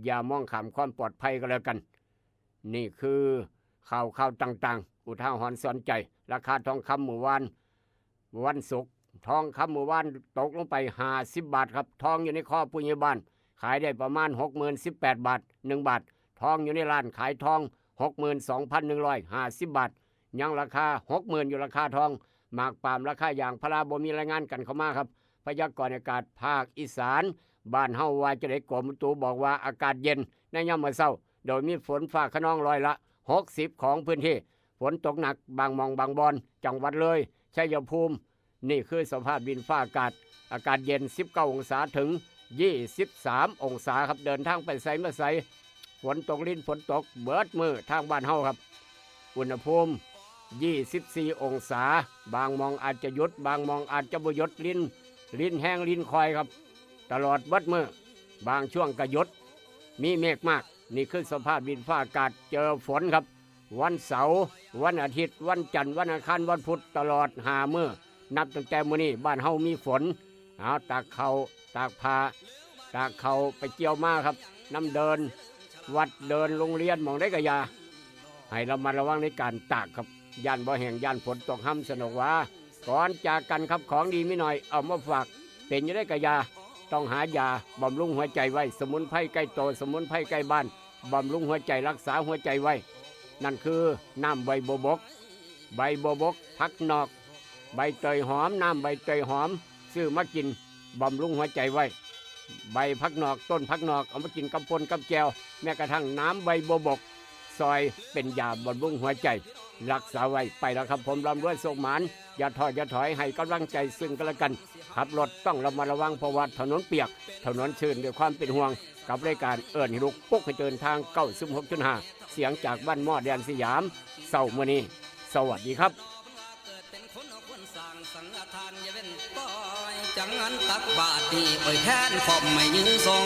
อย่ามองข้ามความปลอดภัยก็แล้วกันนี่คือข่าวต่างๆอุทาหรณ์สอนใจราคาทองคำเมื่อวานวันศุกร์ทองคำเมื่อวานตกลงไป50 บาทครับทองอยู่ในคอผู้ใหญ่บ้านขายได้ประมาณ 60,018 บาท1 บาททองอยู่ในร้านขายทอง 62,150 บาทยังราคา 60,000 อยู่ราคาทองหมากปาล์มราคาอย่างพาราบ่มีรายงานกันเข้ามาครับพยากรณ์อากาศภาคอีสานบ้านเฮาว่าจะได้กรมอุตุบอกว่าอากาศเย็นในยามมื้อเช้าโดยมีฝนฟ้าคะนองร้อยละ60ของพื้นที่ฝนตกหนักบางหม่องบางบอนจังหวัดเลยชัยภูมินี่คือสภาพดินฟ้าอากาศเย็น19องศาถึง23องศาครับเดินทางไปไสมาไสฝนตกลิ้นฝนตกเบิดมือทางบ้านเฮาครับอุณหภูมิ24องศาบางมองอาจจะหยุดบางมองอาจจะบ่หยุดลิ้นแห้งลิ้นคอยครับตลอดเบิดมือบางช่วงก็หยุดมีเมฆมากนี่คือสภาพดินฟ้าอากาศเจอฝนครับวันเสาร์วันอาทิตย์วันจันทร์วันอังคารวันพุธตลอด5มื้อนับตั้งแต่มื้อนี้บ้านเฮามีฝนเอาตากเขาตากผ้าตากเขาไปเกี่ยวมาครับน้ำเดินวัดเดินโรงเรียนมองได้กะยาให้ระมัดระวังในการตากครับย่านบ่แห้งย่านฝนตกห้ำสนุกว่าก่อนจากกันครับของดีไม่หน่อยเอามาฝากเป็นอยู่ได้กะยาต้องหายาบำรุงหัวใจไว้สมุนไพรใกล้โตสมุนไพรใกล้บ้านบำรุงหัวใจรักษาหัวใจไว้นั่นคือน้ำใบบัวบกผักนอกใบเตยหอมน้ำใบเตยหอมซื้อมากินบำรุงหัวใจไว้ใบผักนอกต้นผักนอกเอามากินกับปนกับแจวแม้กระทั่งน้ำใบบัวบกซอยเป็นยาบำรุงหัวใจรักษาไว้ไปแล้วครับผมร่ำรวยสุขหมานอย่าถอยให้กำลังใจซึ่งกันและกันขับรถต้องระมัดระวังเพราะว่าถนนเปียกถนนชื้นด้วยความเป็นห่วงกับรายการเอิ้นให้ลุกปลุกให้ตื่นทาง96.5เสียงจากบ้านหม้อแดนสยามเสาร์มื้อนี้สวัสดีครับจังงั้นตักบาทนี่ไปแทนขอบไม่ยืนทรง